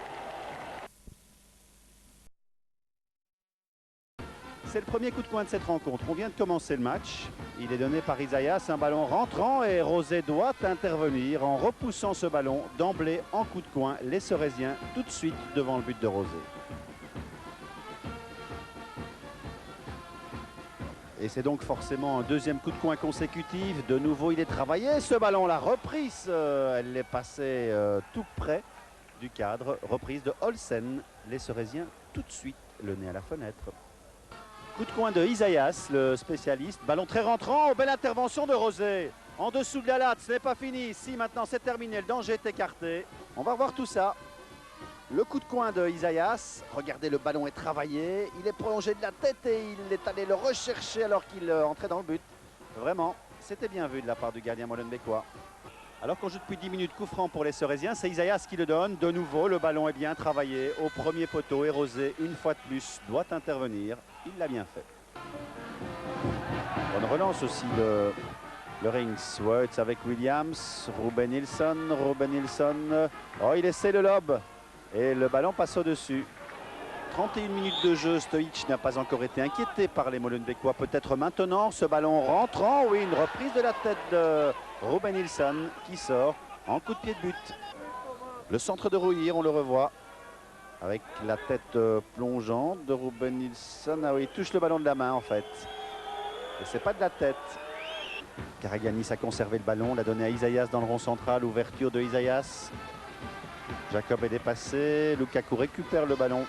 C'est le premier coup de poing de cette rencontre. On vient de commencer le match. Il est donné par Isaias, un ballon rentrant et Rosé doit intervenir en repoussant ce ballon d'emblée en coup de coin. Les Sorésiens tout de suite devant le but de Rosé. Et c'est donc forcément un 2e coup de coin consécutif. De nouveau, il est travaillé. Ce ballon, la reprise, elle est passée tout près du cadre. Reprise de Olsen. Les Sorésiens tout de suite le nez à la fenêtre. Coup de coin de Isaias, le spécialiste. Ballon très rentrant. Oh, belle intervention de Rosé. En dessous de la latte, ce n'est pas fini. Ici, maintenant, c'est terminé. Le danger est écarté. On va voir tout ça. Le coup de coin de Isaias. Regardez, le ballon est travaillé. Il est prolongé de la tête et il est allé le rechercher alors qu'il entrait dans le but. Vraiment, c'était bien vu de la part du gardien molenbeekois. Alors qu'on joue depuis 10 minutes, coup franc pour les Sorésiens, c'est Isaias qui le donne. De nouveau, le ballon est bien travaillé au premier poteau et Rosé, une fois de plus, doit intervenir. Il l'a bien fait. Bonne relance aussi le Rings. Words avec Williams, Ruben Nilsson. Oh, il essaie le lob et le ballon passe au-dessus. 31 minutes de jeu, Stojic n'a pas encore été inquiété par les Molenbeekois. Peut-être maintenant, ce ballon rentrant. Oui, une reprise de la tête de Ruben Nilsson qui sort en coup de pied de but. Le centre de Rouillir, on le revoit avec la tête plongeante de Ruben Nilsson. Ah oui, il touche le ballon de la main en fait. Et c'est pas de la tête. Karagianis a conservé le ballon, l'a donné à Isaias dans le rond central. Ouverture de Isaias. Jacob est dépassé. Lukaku récupère le ballon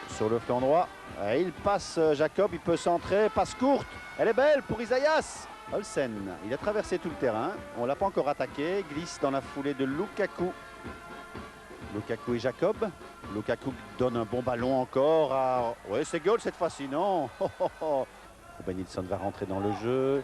sur le flanc droit. Et il passe Jacob, il peut centrer. Passe courte. Elle est belle pour Isaias. Olsen, il a traversé tout le terrain. On ne l'a pas encore attaqué. Glisse dans la foulée de Lukaku. Lukaku et Jacob. Lukaku donne un bon ballon encore à... Oui, c'est goal cette fois-ci, non. Ruben Nilsson va rentrer dans le jeu.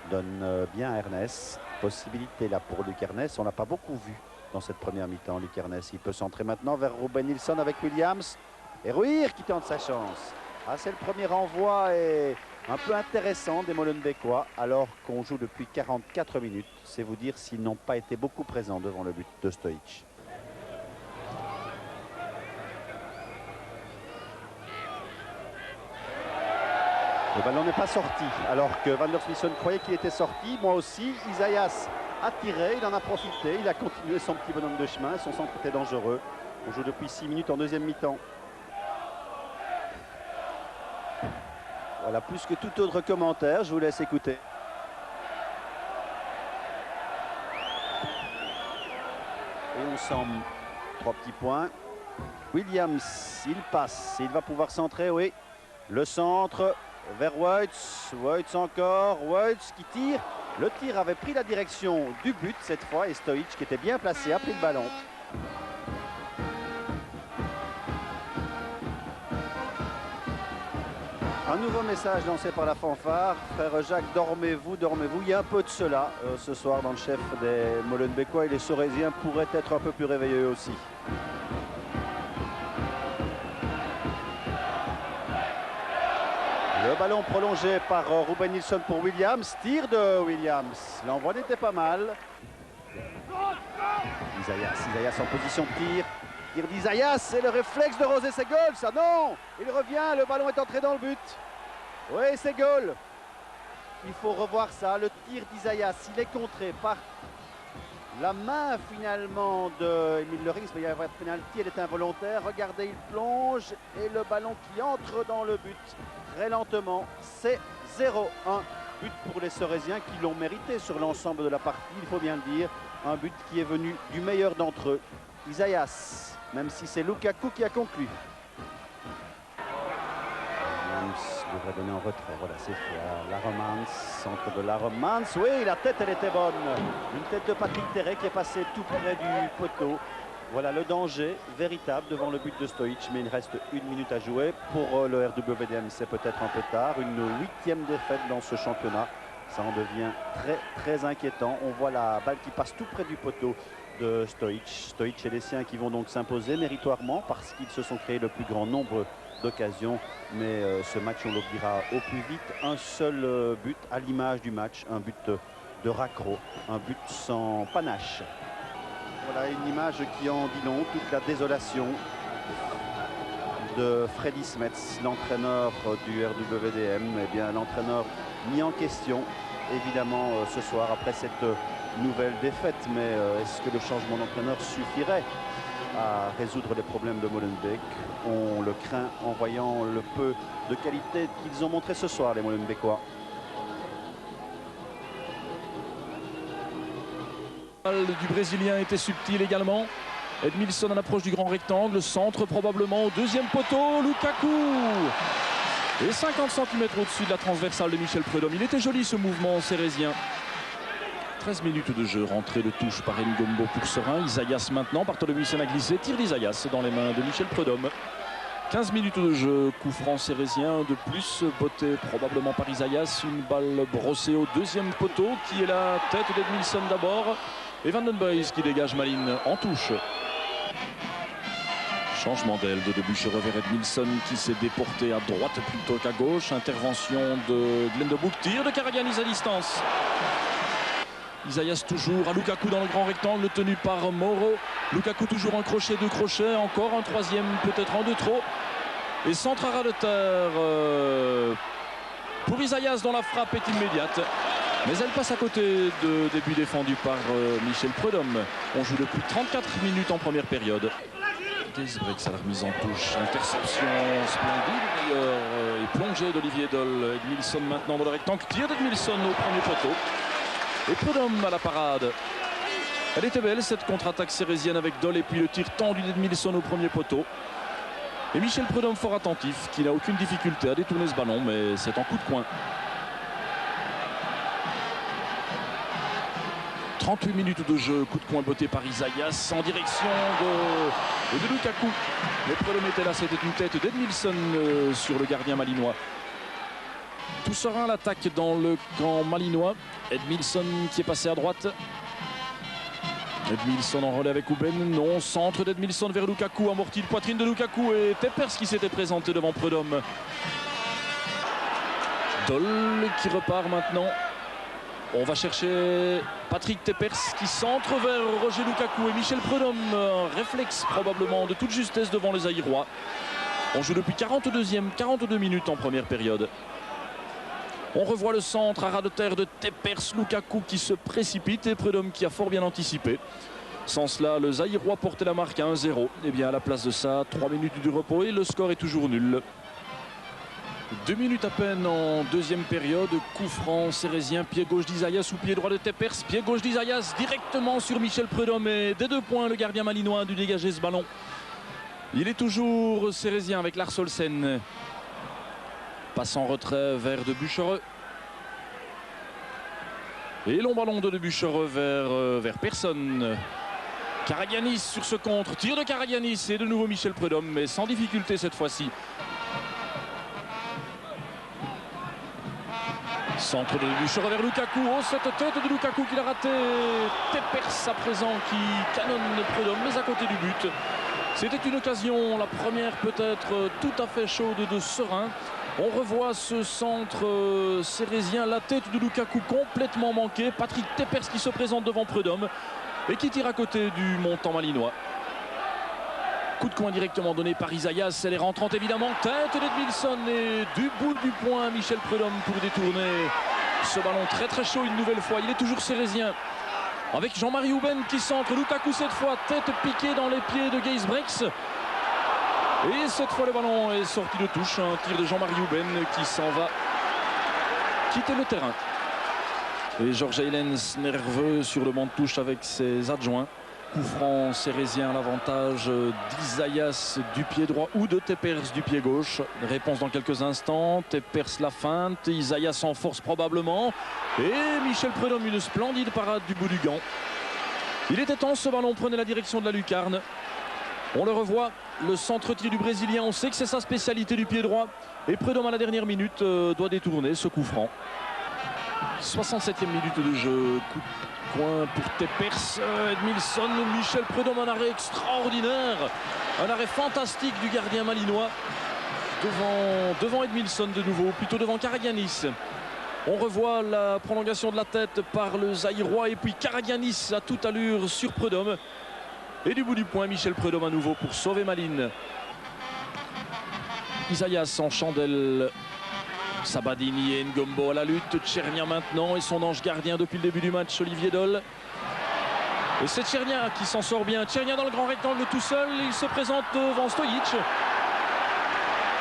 Donne bien à Ernest. Possibilité là pour Luc Ernest. On l'a pas beaucoup vu dans cette première mi-temps, Luc Ernest. Il peut centrer maintenant vers Ruben Nilsson avec Williams. Et Ruir qui tente sa chance. Ah, c'est le premier renvoi et un peu intéressant des Molenbeekois alors qu'on joue depuis 44 minutes. C'est vous dire s'ils n'ont pas été beaucoup présents devant le but de Stojic. Le ballon n'est pas sorti alors que Van der Smissen croyait qu'il était sorti. Moi aussi, Isaias a tiré, il en a profité, il a continué son petit bonhomme de chemin. Son centre était dangereux. On joue depuis 6 minutes en deuxième mi-temps. Voilà, plus que tout autre commentaire, je vous laisse écouter. Et on semble 3 petits points. Williams, il passe, il va pouvoir centrer, oui. Le centre vers Woutz, Woutz encore, Woutz qui tire. Le tir avait pris la direction du but cette fois et Stojic qui était bien placé a pris le ballon. Un nouveau message lancé par la fanfare. Frère Jacques, dormez-vous, dormez-vous. Il y a un peu de cela ce soir dans le chef des Molenbeekois et les Sorésiens pourraient être un peu plus réveillés aussi. Le ballon prolongé par Ruben Nilsson pour Williams. Tir de Williams. L'envoi n'était pas mal. Isaias en position de tir. Tir d'Isaias et le réflexe de José Segol. Ça non. Il revient. Le ballon est entré dans le but. Oui, Segol. Il faut revoir ça. Le tir d'Isaias. Il est contré par la main finalement de Emile Lerings. Mais il y a un penalty. Elle est involontaire. Regardez, il plonge. Et le ballon qui entre dans le but. Très lentement, c'est 0-1. But pour les Sorésiens qui l'ont mérité sur l'ensemble de la partie, il faut bien le dire. Un but qui est venu du meilleur d'entre eux, Isaias, même si c'est Lukaku qui a conclu. Williams devrait donner en retrait, voilà c'est fait. La Romance, centre de la Romance, oui la tête elle était bonne. Une tête de Patrick Terret qui est passée tout près du poteau. Voilà le danger véritable devant le but de Stojic, mais il reste 1 minute à jouer. Pour le RWDM, c'est peut-être un peu tard. Une 8e défaite dans ce championnat. Ça en devient très, très inquiétant. On voit la balle qui passe tout près du poteau de Stojic. Stojic et les siens qui vont donc s'imposer méritoirement parce qu'ils se sont créés le plus grand nombre d'occasions. Mais ce match, on l'oubliera au plus vite. Un seul but à l'image du match, un but de raccro, un but sans panache. Voilà une image qui en dit long, toute la désolation de Freddy Smets, l'entraîneur du RWDM. Eh bien, l'entraîneur mis en question, évidemment, ce soir après cette nouvelle défaite. Mais est-ce que le changement d'entraîneur suffirait à résoudre les problèmes de Molenbeek? On le craint en voyant le peu de qualité qu'ils ont montré ce soir, les Molenbeekois. Du Brésilien était subtil également. Edmilson en approche du grand rectangle, centre probablement au deuxième poteau, Lukaku. Et 50 cm au-dessus de la transversale de Michel Prudhomme. Il était joli ce mouvement sérésien. 13 minutes de jeu, rentrée de touche par Ngombo pour Serein. Isaias maintenant, Bartholomew a glissé, tir d'Isaias dans les mains de Michel Prudhomme. 15 minutes de jeu, coup franc sérésien de plus, botté probablement par Isaias. Une balle brossée au deuxième poteau qui est la tête d'Edmilson d'abord. Et Van den Buys qui dégage Malin en touche. Changement d'aile de Debuchere vers Edmilson qui s'est déporté à droite plutôt qu'à gauche. Intervention de Glenn de Bouk, tir de Karagianis à distance. Isaias toujours à Lukaku dans le grand rectangle tenu par Mauro. Lukaku toujours un crochet, 2 crochets, encore un troisième, peut-être en 2 trop. Et centre à ras de terre pour Isaias dont la frappe est immédiate. Mais elle passe à côté de début défendu par Michel Prudhomme. On joue depuis 34 minutes en première période. Geisbrix à la remise en touche. Interception splendide d'ailleurs et plongée d'Olivier Doll. Edmilson maintenant dans le rectangle. Tir d'Edmilson au premier poteau. Et Prudhomme à la parade. Elle était belle cette contre-attaque sérésienne avec Doll et puis le tir tendu d'Edmilson au premier poteau. Et Michel Prudhomme fort attentif qui n'a aucune difficulté à détourner ce ballon mais c'est en coup de coin. 38 minutes de jeu, coup de poing botté par Isaias en direction de Lukaku. Mais Prudhomme était là, c'était une tête d'Edmilson sur le gardien malinois. Tout serein l'attaque dans le camp malinois. Edmilson qui est passé à droite. Edmilson en relais avec Ouben, non, centre d'Edmilson vers Lukaku, amorti de poitrine de Lukaku et Tepers qui s'était présenté devant Prudhomme. Doll qui repart maintenant. On va chercher Patrick Tepers qui centre vers Roger Lukaku et Michel Prudhomme. Un réflexe probablement de toute justesse devant les Aïrois. On joue depuis 42 minutes en première période. On revoit le centre à ras de terre de Tepers, Lukaku qui se précipite et Prudhomme qui a fort bien anticipé. Sans cela, le Zaïrois portait la marque à 1-0. Et bien à la place de ça, 3 minutes du repos et le score est toujours nul. 2 minutes à peine en deuxième période. Coup franc sérésien, pied gauche d'Isaias ou pied droit de Tepers. Pied gauche d'Isaias directement sur Michel Prudhomme et des 2 points, le gardien malinois a dû dégager ce ballon. Il est toujours sérésien avec Lars Olsen. Passe en retrait vers De Buchereux. Et long ballon de Buchereux vers personne. Karagianis sur ce contre. Tir de Karagianis et de nouveau Michel Prudhomme, mais sans difficulté cette fois-ci. Centre de Buchereux vers Lukaku. Oh, cette tête de Lukaku qu'il a raté. Tepers à présent qui canonne Prudhomme, mais à côté du but. C'était une occasion, la première peut-être tout à fait chaude de Serein. On revoit ce centre sérésien, la tête de Lukaku complètement manquée. Patrick Tepers qui se présente devant Prudhomme et qui tire à côté du montant malinois. Coup de coin directement donné par Isaias, elle est rentrante évidemment. Tête d'Edmilson et du bout du poing Michel Prudhomme pour détourner ce ballon très très chaud une nouvelle fois. Il est toujours sérésien. Avec Jean-Marie Ouben qui centre, Lukaku cette fois, tête piquée dans les pieds de Geisbrechts. Et cette fois le ballon est sorti de touche, un tir de Jean-Marie Ouben qui s'en va quitter le terrain. Et Georges Eilens nerveux sur le banc de touche avec ses adjoints. Coup franc sérésien, l'avantage d'Isaias du pied droit ou de Tepers du pied gauche. Réponse dans quelques instants, Tepers la feinte, Isaias en force probablement. Et Michel Prudhomme une splendide parade du bout du gant. Il était temps, ce ballon prenait la direction de la lucarne. On le revoit, le centre-tir du Brésilien, on sait que c'est sa spécialité du pied droit. Et Prudhomme à la dernière minute doit détourner ce coup franc. 67e minute de jeu, coup de coin pour Tepers, Edmilson, Michel Prudhomme, un arrêt extraordinaire. Un arrêt fantastique du gardien malinois. Devant Edmilson de nouveau, plutôt devant Karagianis. On revoit la prolongation de la tête par le Zaïrois et puis Karagianis à toute allure sur Prudhomme. Et du bout du poing, Michel Prudhomme à nouveau pour sauver Malines. Isaias en chandelle. Sabadini et Ngombo à la lutte. Tchernia maintenant et son ange gardien depuis le début du match, Olivier Doll. Et c'est Tchernia qui s'en sort bien. Tchernia dans le grand rectangle tout seul. Il se présente devant Stojic.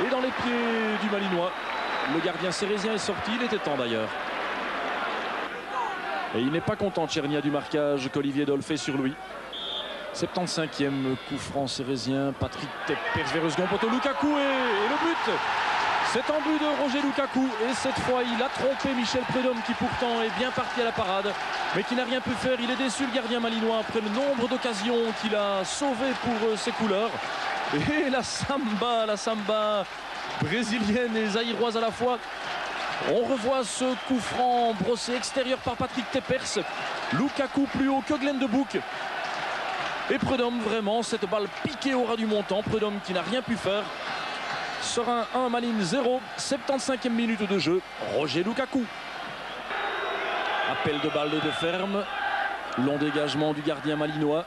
Et dans les pieds du Malinois. Le gardien sérésien est sorti. Il était temps d'ailleurs. Et il n'est pas content, Tchernia, du marquage qu'Olivier Doll fait sur lui. 75e coup franc sérésien. Patrick Tepers vers le second poteau. Lukaku et le but. C'est un but de Roger Lukaku. Et cette fois, il a trompé Michel Prudhomme qui pourtant est bien parti à la parade. Mais qui n'a rien pu faire. Il est déçu, le gardien malinois, après le nombre d'occasions qu'il a sauvées pour ses couleurs. Et la samba brésilienne et zaïroise à la fois. On revoit ce coup franc brossé extérieur par Patrick Tepers. Lukaku plus haut que Glenn de Bouk. Et Prudhomme, vraiment, cette balle piquée au ras du montant. Prudhomme qui n'a rien pu faire. Serein 1, Malines 0. 75e minute de jeu. Roger Lukaku. Appel de balle de ferme. Long dégagement du gardien malinois.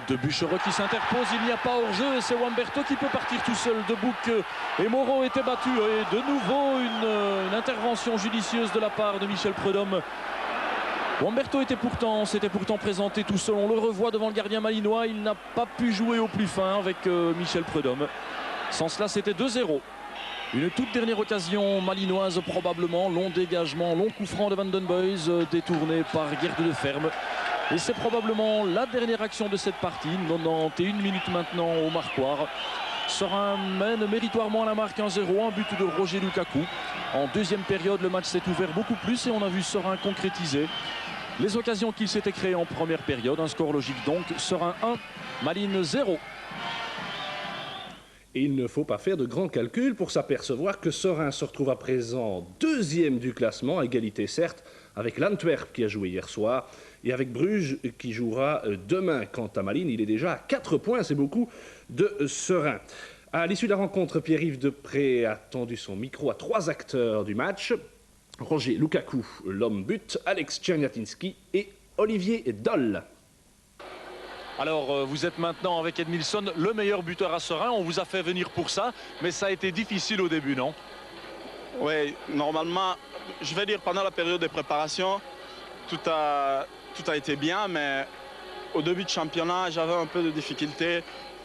De Buchereux qui s'interpose. Il n'y a pas hors-jeu et c'est Wamberto qui peut partir tout seul. De Bouk et Moreau étaient battus. Et de nouveau une intervention judicieuse de la part de Michel Prudhomme. Wamberto s'était pourtant présenté tout seul. On le revoit devant le gardien malinois. Il n'a pas pu jouer au plus fin avec Michel Prudhomme. Sans cela, c'était 2-0. Une toute dernière occasion malinoise probablement. Long dégagement, long coup franc de Van den Boys détourné par Gerd de Ferme. Et c'est probablement la dernière action de cette partie. 91 minutes maintenant au marquoir. Serein mène méritoirement à la marque 1-0, un but de Roger Lukaku. En deuxième période, le match s'est ouvert beaucoup plus et on a vu Serein concrétiser. les occasions qu'il s'était créées en première période. Un score logique donc, Serein 1, Malines 0. Et il ne faut pas faire de grands calculs pour s'apercevoir que Serein se retrouve à présent deuxième du classement, à égalité certes, avec l'Antwerp qui a joué hier soir et avec Bruges qui jouera demain. Quant à Malines, il est déjà à 4 points, c'est beaucoup de Serein. À l'issue de la rencontre, Pierre-Yves Depré a tendu son micro à 3 acteurs du match. Roger Lukaku, l'homme but, Alex Czerniatinski et Olivier Doll. Alors, vous êtes maintenant avec Edmilson, le meilleur buteur à Serein. On vous a fait venir pour ça, mais ça a été difficile au début, non? Oui, normalement, je vais dire pendant la période de préparation, tout a été bien, mais au début de championnat, j'avais un peu de difficulté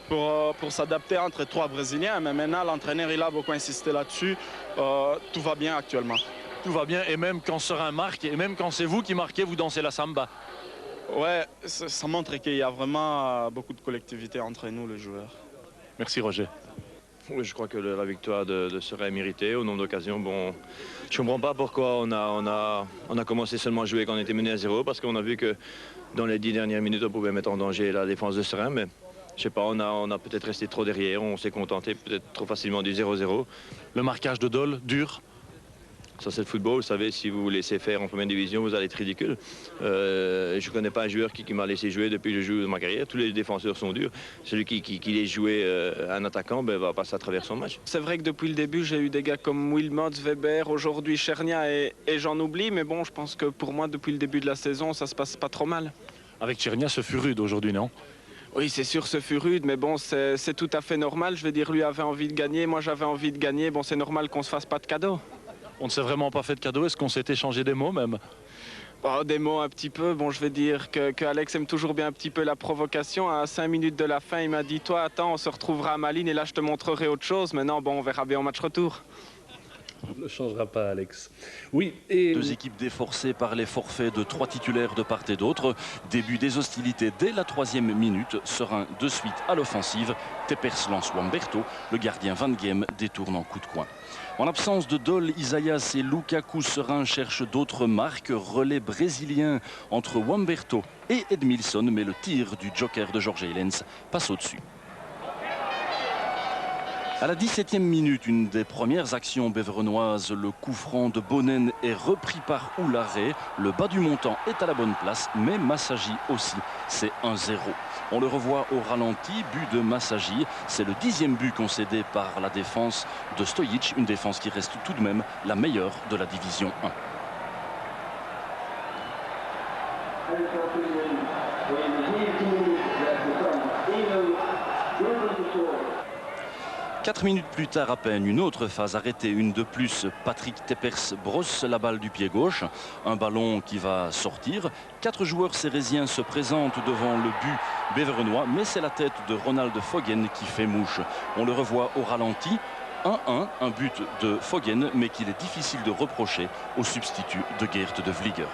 pour s'adapter entre 3 Brésiliens. Mais maintenant, l'entraîneur, il a beaucoup insisté là-dessus. Tout va bien actuellement. Tout va bien, et même quand Serein marque, et même quand c'est vous qui marquez, vous dansez la samba. Ouais, ça montre qu'il y a vraiment beaucoup de collectivité entre nous, les joueurs. Merci Roger. Oui, je crois que la victoire de Serein est méritée au nombre d'occasions. Bon, je ne comprends pas pourquoi on a commencé seulement à jouer quand on était mené à 0, parce qu'on a vu que dans les 10 dernières minutes, on pouvait mettre en danger la défense de Serein, mais je sais pas, on a peut-être resté trop derrière, on s'est contenté peut-être trop facilement du 0-0. Le marquage de Doll, dur. Ça, c'est le football, vous savez, si vous vous laissez faire en première division, vous allez être ridicule. Je ne connais pas un joueur qui m'a laissé jouer depuis que je joue dans ma carrière. Tous les défenseurs sont durs. Celui qui laisse jouer un attaquant va passer à travers son match. C'est vrai que depuis le début, j'ai eu des gars comme Wilmots, Weber, aujourd'hui Czernia et j'en oublie. Mais bon, je pense que pour moi, depuis le début de la saison, ça se passe pas trop mal. Avec Czernia, ce fut rude aujourd'hui, non? Oui, c'est sûr, ce fut rude, mais bon, c'est tout à fait normal. Je veux dire, lui avait envie de gagner, moi j'avais envie de gagner. Bon, c'est normal qu'on se fasse pas de cadeaux. On ne s'est vraiment pas fait de cadeau. Est-ce qu'on s'est échangé des mots même? Oh, des mots un petit peu. Bon, je vais dire que Alex aime toujours bien un petit peu la provocation. À 5 minutes de la fin, il m'a dit, toi, attends, on se retrouvera à Malines et là, je te montrerai autre chose. Maintenant, bon, on verra bien au match retour. On ne changera pas, Alex. Oui, et... 2 équipes déforcées par les forfaits de 3 titulaires de part et d'autre. Début des hostilités dès la 3e minute. Serein de suite à l'offensive. Tepers lance Wamberto. Le gardien Van Game détourne en coup de coin. En l'absence de Doll, Isaias et Lukaku, Serein cherchent d'autres marques. Relais brésilien entre Wamberto et Edmilson. Mais le tir du joker de Jorge Eilens passe au-dessus. À la 17e minute, une des premières actions bevernoises, le coup franc de Bonen est repris par Oularé. Le bas du montant est à la bonne place, mais Massagi aussi. C'est 1-0. On le revoit au ralenti, but de Massagi. C'est le 10e but concédé par la défense de Stojic, une défense qui reste tout de même la meilleure de la division 1. Quatre minutes plus tard à peine, une autre phase arrêtée, une de plus. Patrick Tepers brosse la balle du pied gauche. Un ballon qui va sortir. 4 joueurs sérésiens se présentent devant le but bevernois, mais c'est la tête de Ronald Foggen qui fait mouche. On le revoit au ralenti. 1-1, un but de Foggen, mais qu'il est difficile de reprocher au substitut de Geert de Vlieger.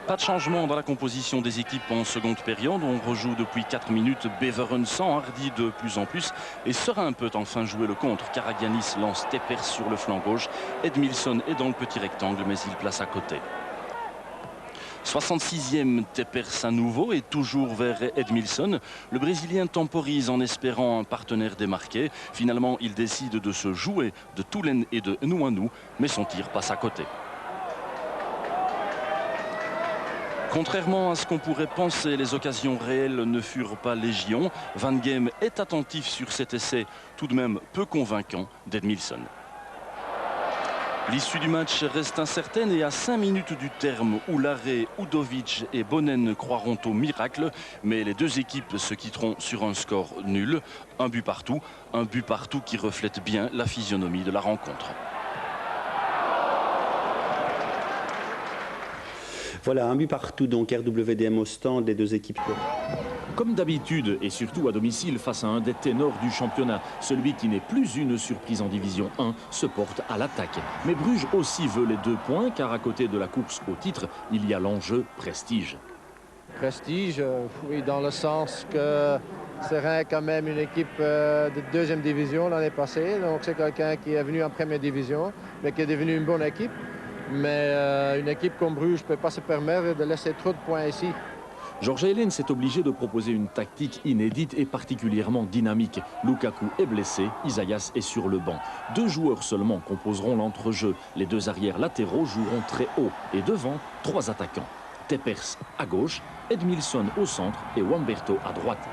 Pas de changement dans la composition des équipes en seconde période. On rejoue depuis 4 minutes. Beveren s'enhardit de plus en plus. Et Serein peut enfin jouer le contre. Karagianis lance Tepers sur le flanc gauche. Edmilson est dans le petit rectangle, mais il place à côté. 66e, Tepers à nouveau et toujours vers Edmilson. Le Brésilien temporise en espérant un partenaire démarqué. Finalement, il décide de se jouer de Toulen et de Nouanou, mais son tir passe à côté. Contrairement à ce qu'on pourrait penser, les occasions réelles ne furent pas légion. Van Game est attentif sur cet essai, tout de même peu convaincant d'Edmilson. L'issue du match reste incertaine et à 5 minutes du terme, Oularé, Udovic et Bonen croiront au miracle. Mais les 2 équipes se quitteront sur un score nul. Un but partout qui reflète bien la physionomie de la rencontre. Voilà, un but partout, donc RWDM au stand, les 2 équipes. Comme d'habitude, et surtout à domicile face à un des ténors du championnat, celui qui n'est plus une surprise en division 1 se porte à l'attaque. Mais Bruges aussi veut les 2 points, car à côté de la course au titre, il y a l'enjeu prestige. Prestige, oui, dans le sens que Seraing est quand même une équipe de deuxième division l'année passée. Donc c'est quelqu'un qui est venu en première division, mais qui est devenu une bonne équipe. Mais une équipe comme Bruges ne peut pas se permettre de laisser trop de points ici. Georges Hélène s'est obligé de proposer une tactique inédite et particulièrement dynamique. Lukaku est blessé, Isaias est sur le banc. 2 joueurs seulement composeront l'entrejeu. Les 2 arrières latéraux joueront très haut. Et devant, 3 attaquants. Teppers à gauche, Edmilson au centre et Wamberto à droite.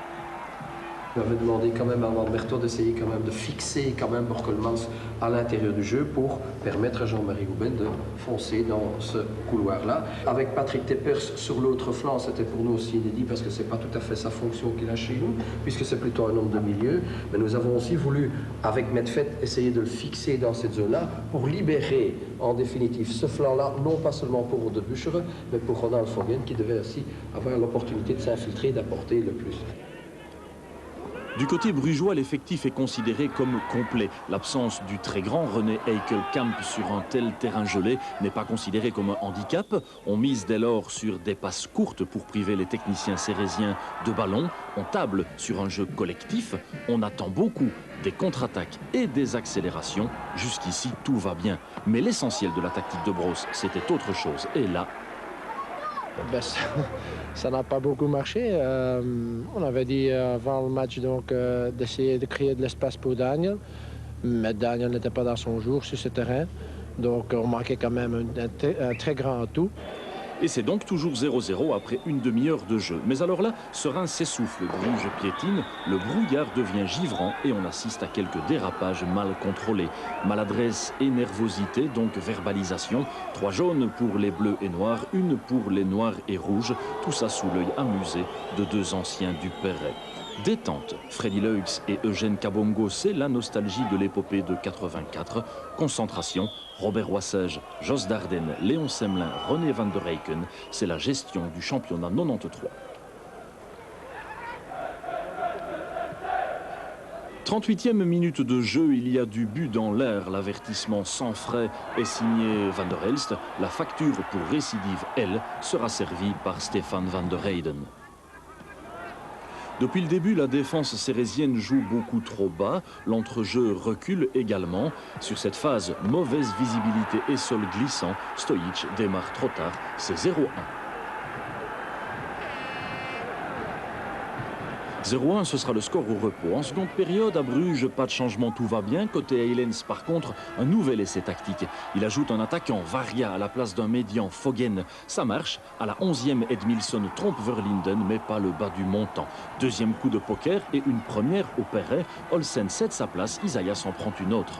On avait demandé quand même à Wamberto d'essayer quand même de fixer quand même Borkelmans à l'intérieur du jeu pour permettre à Jean-Marie Houben de foncer dans ce couloir-là. Avec Patrick Teppers sur l'autre flanc, c'était pour nous aussi inédit parce que ce n'est pas tout à fait sa fonction qu'il a chez nous, puisque c'est plutôt un homme de milieu. Mais nous avons aussi voulu, avec Medved, essayer de le fixer dans cette zone-là pour libérer en définitive ce flanc-là, non pas seulement pour De Buschere, mais pour Ronald Foggen qui devait aussi avoir l'opportunité de s'infiltrer et d'apporter le plus. Du côté brugeois, l'effectif est considéré comme complet. L'absence du très grand René Eikelkamp sur un tel terrain gelé n'est pas considéré comme un handicap. On mise dès lors sur des passes courtes pour priver les techniciens cérésiens de ballons. On table sur un jeu collectif. On attend beaucoup des contre-attaques et des accélérations. Jusqu'ici, tout va bien. Mais l'essentiel de la tactique de Brosse, c'était autre chose. Et là... Ben, ça n'a pas beaucoup marché. On avait dit avant le match d'essayer de créer de l'espace pour Daniel, mais Daniel n'était pas dans son jour sur ce terrain, donc on manquait quand même un très grand atout. Et c'est donc toujours 0-0 après une demi-heure de jeu. Mais alors là, Seraing s'essouffle, Bruges piétine, le brouillard devient givrant et on assiste à quelques dérapages mal contrôlés. Maladresse et nervosité, donc verbalisation. 3 jaunes pour les bleus et noirs, 1 pour les noirs et rouges. Tout ça sous l'œil amusé de 2 anciens du Perret. Détente, Freddy Leux et Eugène Kabongo, c'est la nostalgie de l'épopée de 84. Concentration, Robert Wassage, Jos Dardenne, Léon Semmelin, René van der Eycken, c'est la gestion du championnat 93. 38e minute de jeu, il y a du but dans l'air. L'avertissement sans frais est signé Van der Elst. La facture pour récidive, elle, sera servie par Stéphane Van der Heyden. Depuis le début, la défense cérésienne joue beaucoup trop bas. L'entrejeu recule également. Sur cette phase, mauvaise visibilité et sol glissant. Stojic démarre trop tard. C'est 0-1. 0-1, ce sera le score au repos. En seconde période, à Bruges, pas de changement, tout va bien. Côté Eilens, par contre, un nouvel essai tactique. Il ajoute un attaquant, Varia, à la place d'un médian, Foggen. Ça marche. À la 11e, Edmilson trompe Verlinden, mais pas le bas du montant. Deuxième coup de poker et une première au Perret. Olsen cède sa place, Isaias en prend une autre.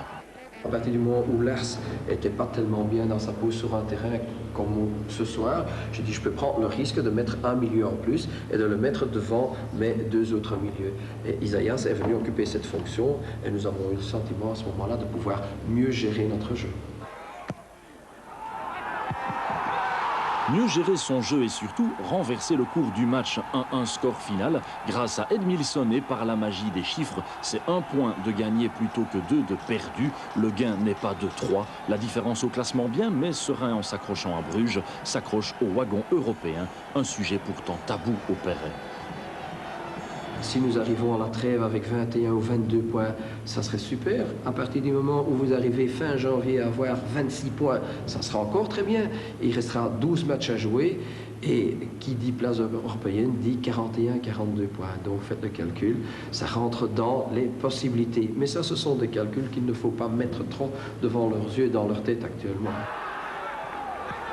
À partir du moment où Lars n'était pas tellement bien dans sa peau sur un terrain comme ce soir, j'ai dit je peux prendre le risque de mettre un milieu en plus et de le mettre devant mes 2 autres milieux. Et Isaias est venu occuper cette fonction et nous avons eu le sentiment à ce moment-là de pouvoir mieux gérer notre jeu. Mieux gérer son jeu et surtout renverser le cours du match. 1-1 score final grâce à Edmilson et par la magie des chiffres. C'est 1 point de gagné plutôt que 2 de perdu. Le gain n'est pas de 3. La différence au classement bien, mais Seraing en s'accrochant à Bruges s'accroche au wagon européen. Un sujet pourtant tabou au Perret. Si nous arrivons à la trêve avec 21 ou 22 points, ça serait super. À partir du moment où vous arrivez fin janvier à avoir 26 points, ça sera encore très bien. Il restera 12 matchs à jouer et qui dit place européenne dit 41-42 points. Donc faites le calcul, ça rentre dans les possibilités. Mais ça, ce sont des calculs qu'il ne faut pas mettre trop devant leurs yeux et dans leur tête actuellement.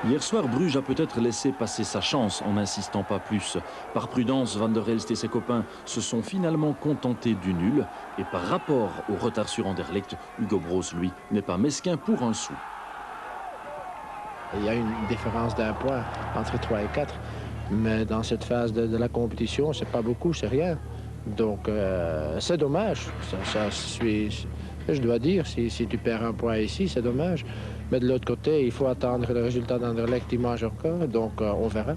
Hier soir, Bruges a peut-être laissé passer sa chance en n'insistant pas plus. Par prudence, Van der Elst et ses copains se sont finalement contentés du nul. Et par rapport au retard sur Anderlecht, Hugo Broos, lui, n'est pas mesquin pour un sou. Il y a une différence d'1 point entre 3 et 4. Mais dans cette phase de la compétition, c'est pas beaucoup, c'est rien. Donc c'est dommage. Je dois dire, si tu perds 1 point ici, c'est dommage. Mais de l'autre côté, il faut attendre le résultat d'Anderlecht dimanche encore, donc on verra.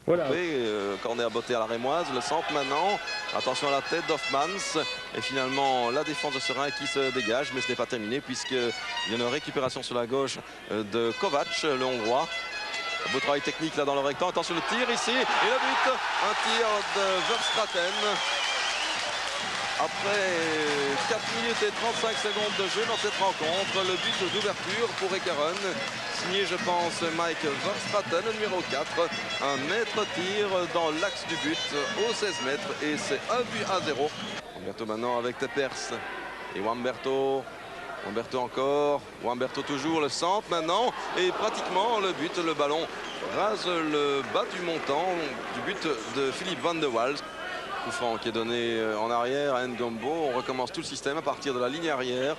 Voilà. Corner botté à la Rémoise, le centre maintenant. Attention à la tête d'Hoffmans. Et finalement, la défense de Seraing qui se dégage, mais ce n'est pas terminé puisqu'il y a une récupération sur la gauche de Kovac, le Hongrois. Beau travail technique là dans le rectangle. Attention le tir ici. Et le but. Un tir de Verstraeten. Après 4 minutes et 35 secondes de jeu dans cette rencontre, le but d'ouverture pour Ekeren, signé je pense Mike Verstraeten, numéro 4, un maître tir dans l'axe du but au 16 mètres et c'est 1-0. Wamberto maintenant avec Teppers et Wamberto encore, Wamberto toujours, le centre maintenant et pratiquement le but, le ballon rase le bas du montant du but de Philippe Van de Waal. Coup franc qui est donné en arrière à Ngombo. On recommence tout le système à partir de la ligne arrière.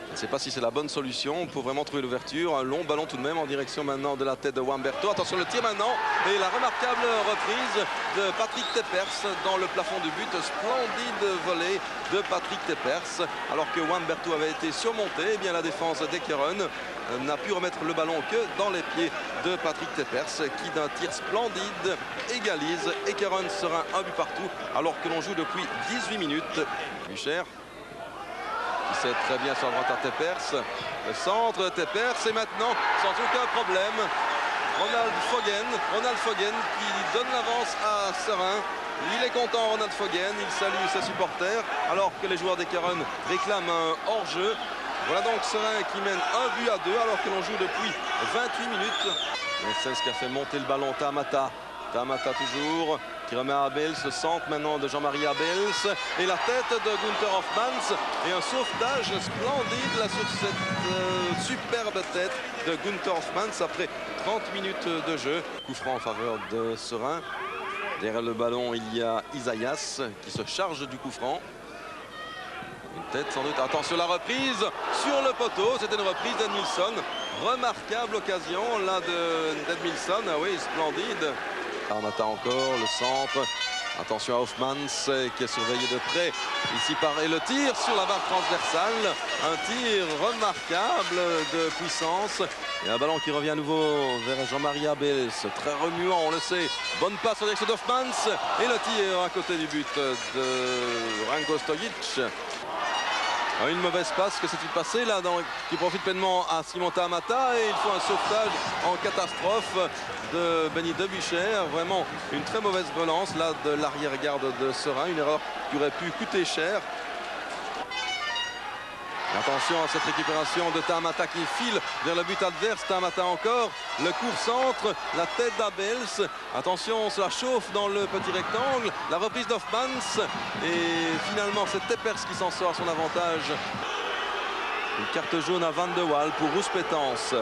Je ne sais pas si c'est la bonne solution pour vraiment trouver l'ouverture. Un long ballon tout de même en direction maintenant de la tête de Wamberto. Attention le tir maintenant et la remarquable reprise de Patrick Teppers dans le plafond du but. Splendide volée de Patrick Teppers. Alors que Wamberto avait été surmonté, eh bien la défense d'Ekeren n'a pu remettre le ballon que dans les pieds de Patrick Teppers qui d'un tir splendide égalise. Ekeren sera un but partout alors que l'on joue depuis 18 minutes. Bucher qui sait très bien sur la droite à Teppers. Le centre de Teppers et maintenant sans aucun problème Ronald Foggen qui donne l'avance à Serein. Il est content Ronald Foggen, il salue ses supporters alors que les joueurs d'Ekeren réclament un hors-jeu. Voilà donc Serein qui mène 1-2 alors que l'on joue depuis 28 minutes. Nessens qui a fait monter le ballon, Tamata toujours, qui remet à Abels, le centre maintenant de Jean-Marie Abels et la tête de Günther Hoffmanns et un sauvetage splendide là sur cette superbe tête de Günther Hoffmanns après 30 minutes de jeu. Coup franc en faveur de Serein. Derrière le ballon il y a Isaias qui se charge du coup franc. Une tête sans doute, attention la reprise sur le poteau, c'était une reprise d'Edmilson. Remarquable occasion là d'Edmilson, ah oui splendide. Armata encore, le centre. Attention à Hoffmanns qui est surveillé de près ici par et le tir sur la barre transversale. Un tir remarquable de puissance. Et un ballon qui revient à nouveau vers Jean-Marie Abels. Très remuant, on le sait. Bonne passe en direction d'Hoffmanns. Et le tir à côté du but de Ranko Stojic. Une mauvaise passe que c'est-il passé là qui profite pleinement à Simon Tamata et il faut un sauvetage en catastrophe de Benny Debucher. Vraiment une très mauvaise relance là de l'arrière-garde de Serein, une erreur qui aurait pu coûter cher. Attention à cette récupération de Tamata qui file vers le but adverse. Tamata encore, le court centre, la tête d'Abels. Attention, cela chauffe dans le petit rectangle. La reprise d'Hoffmanns et finalement c'est Teppers qui s'en sort à son avantage. Une carte jaune à Van de Waal pour Rouspétance.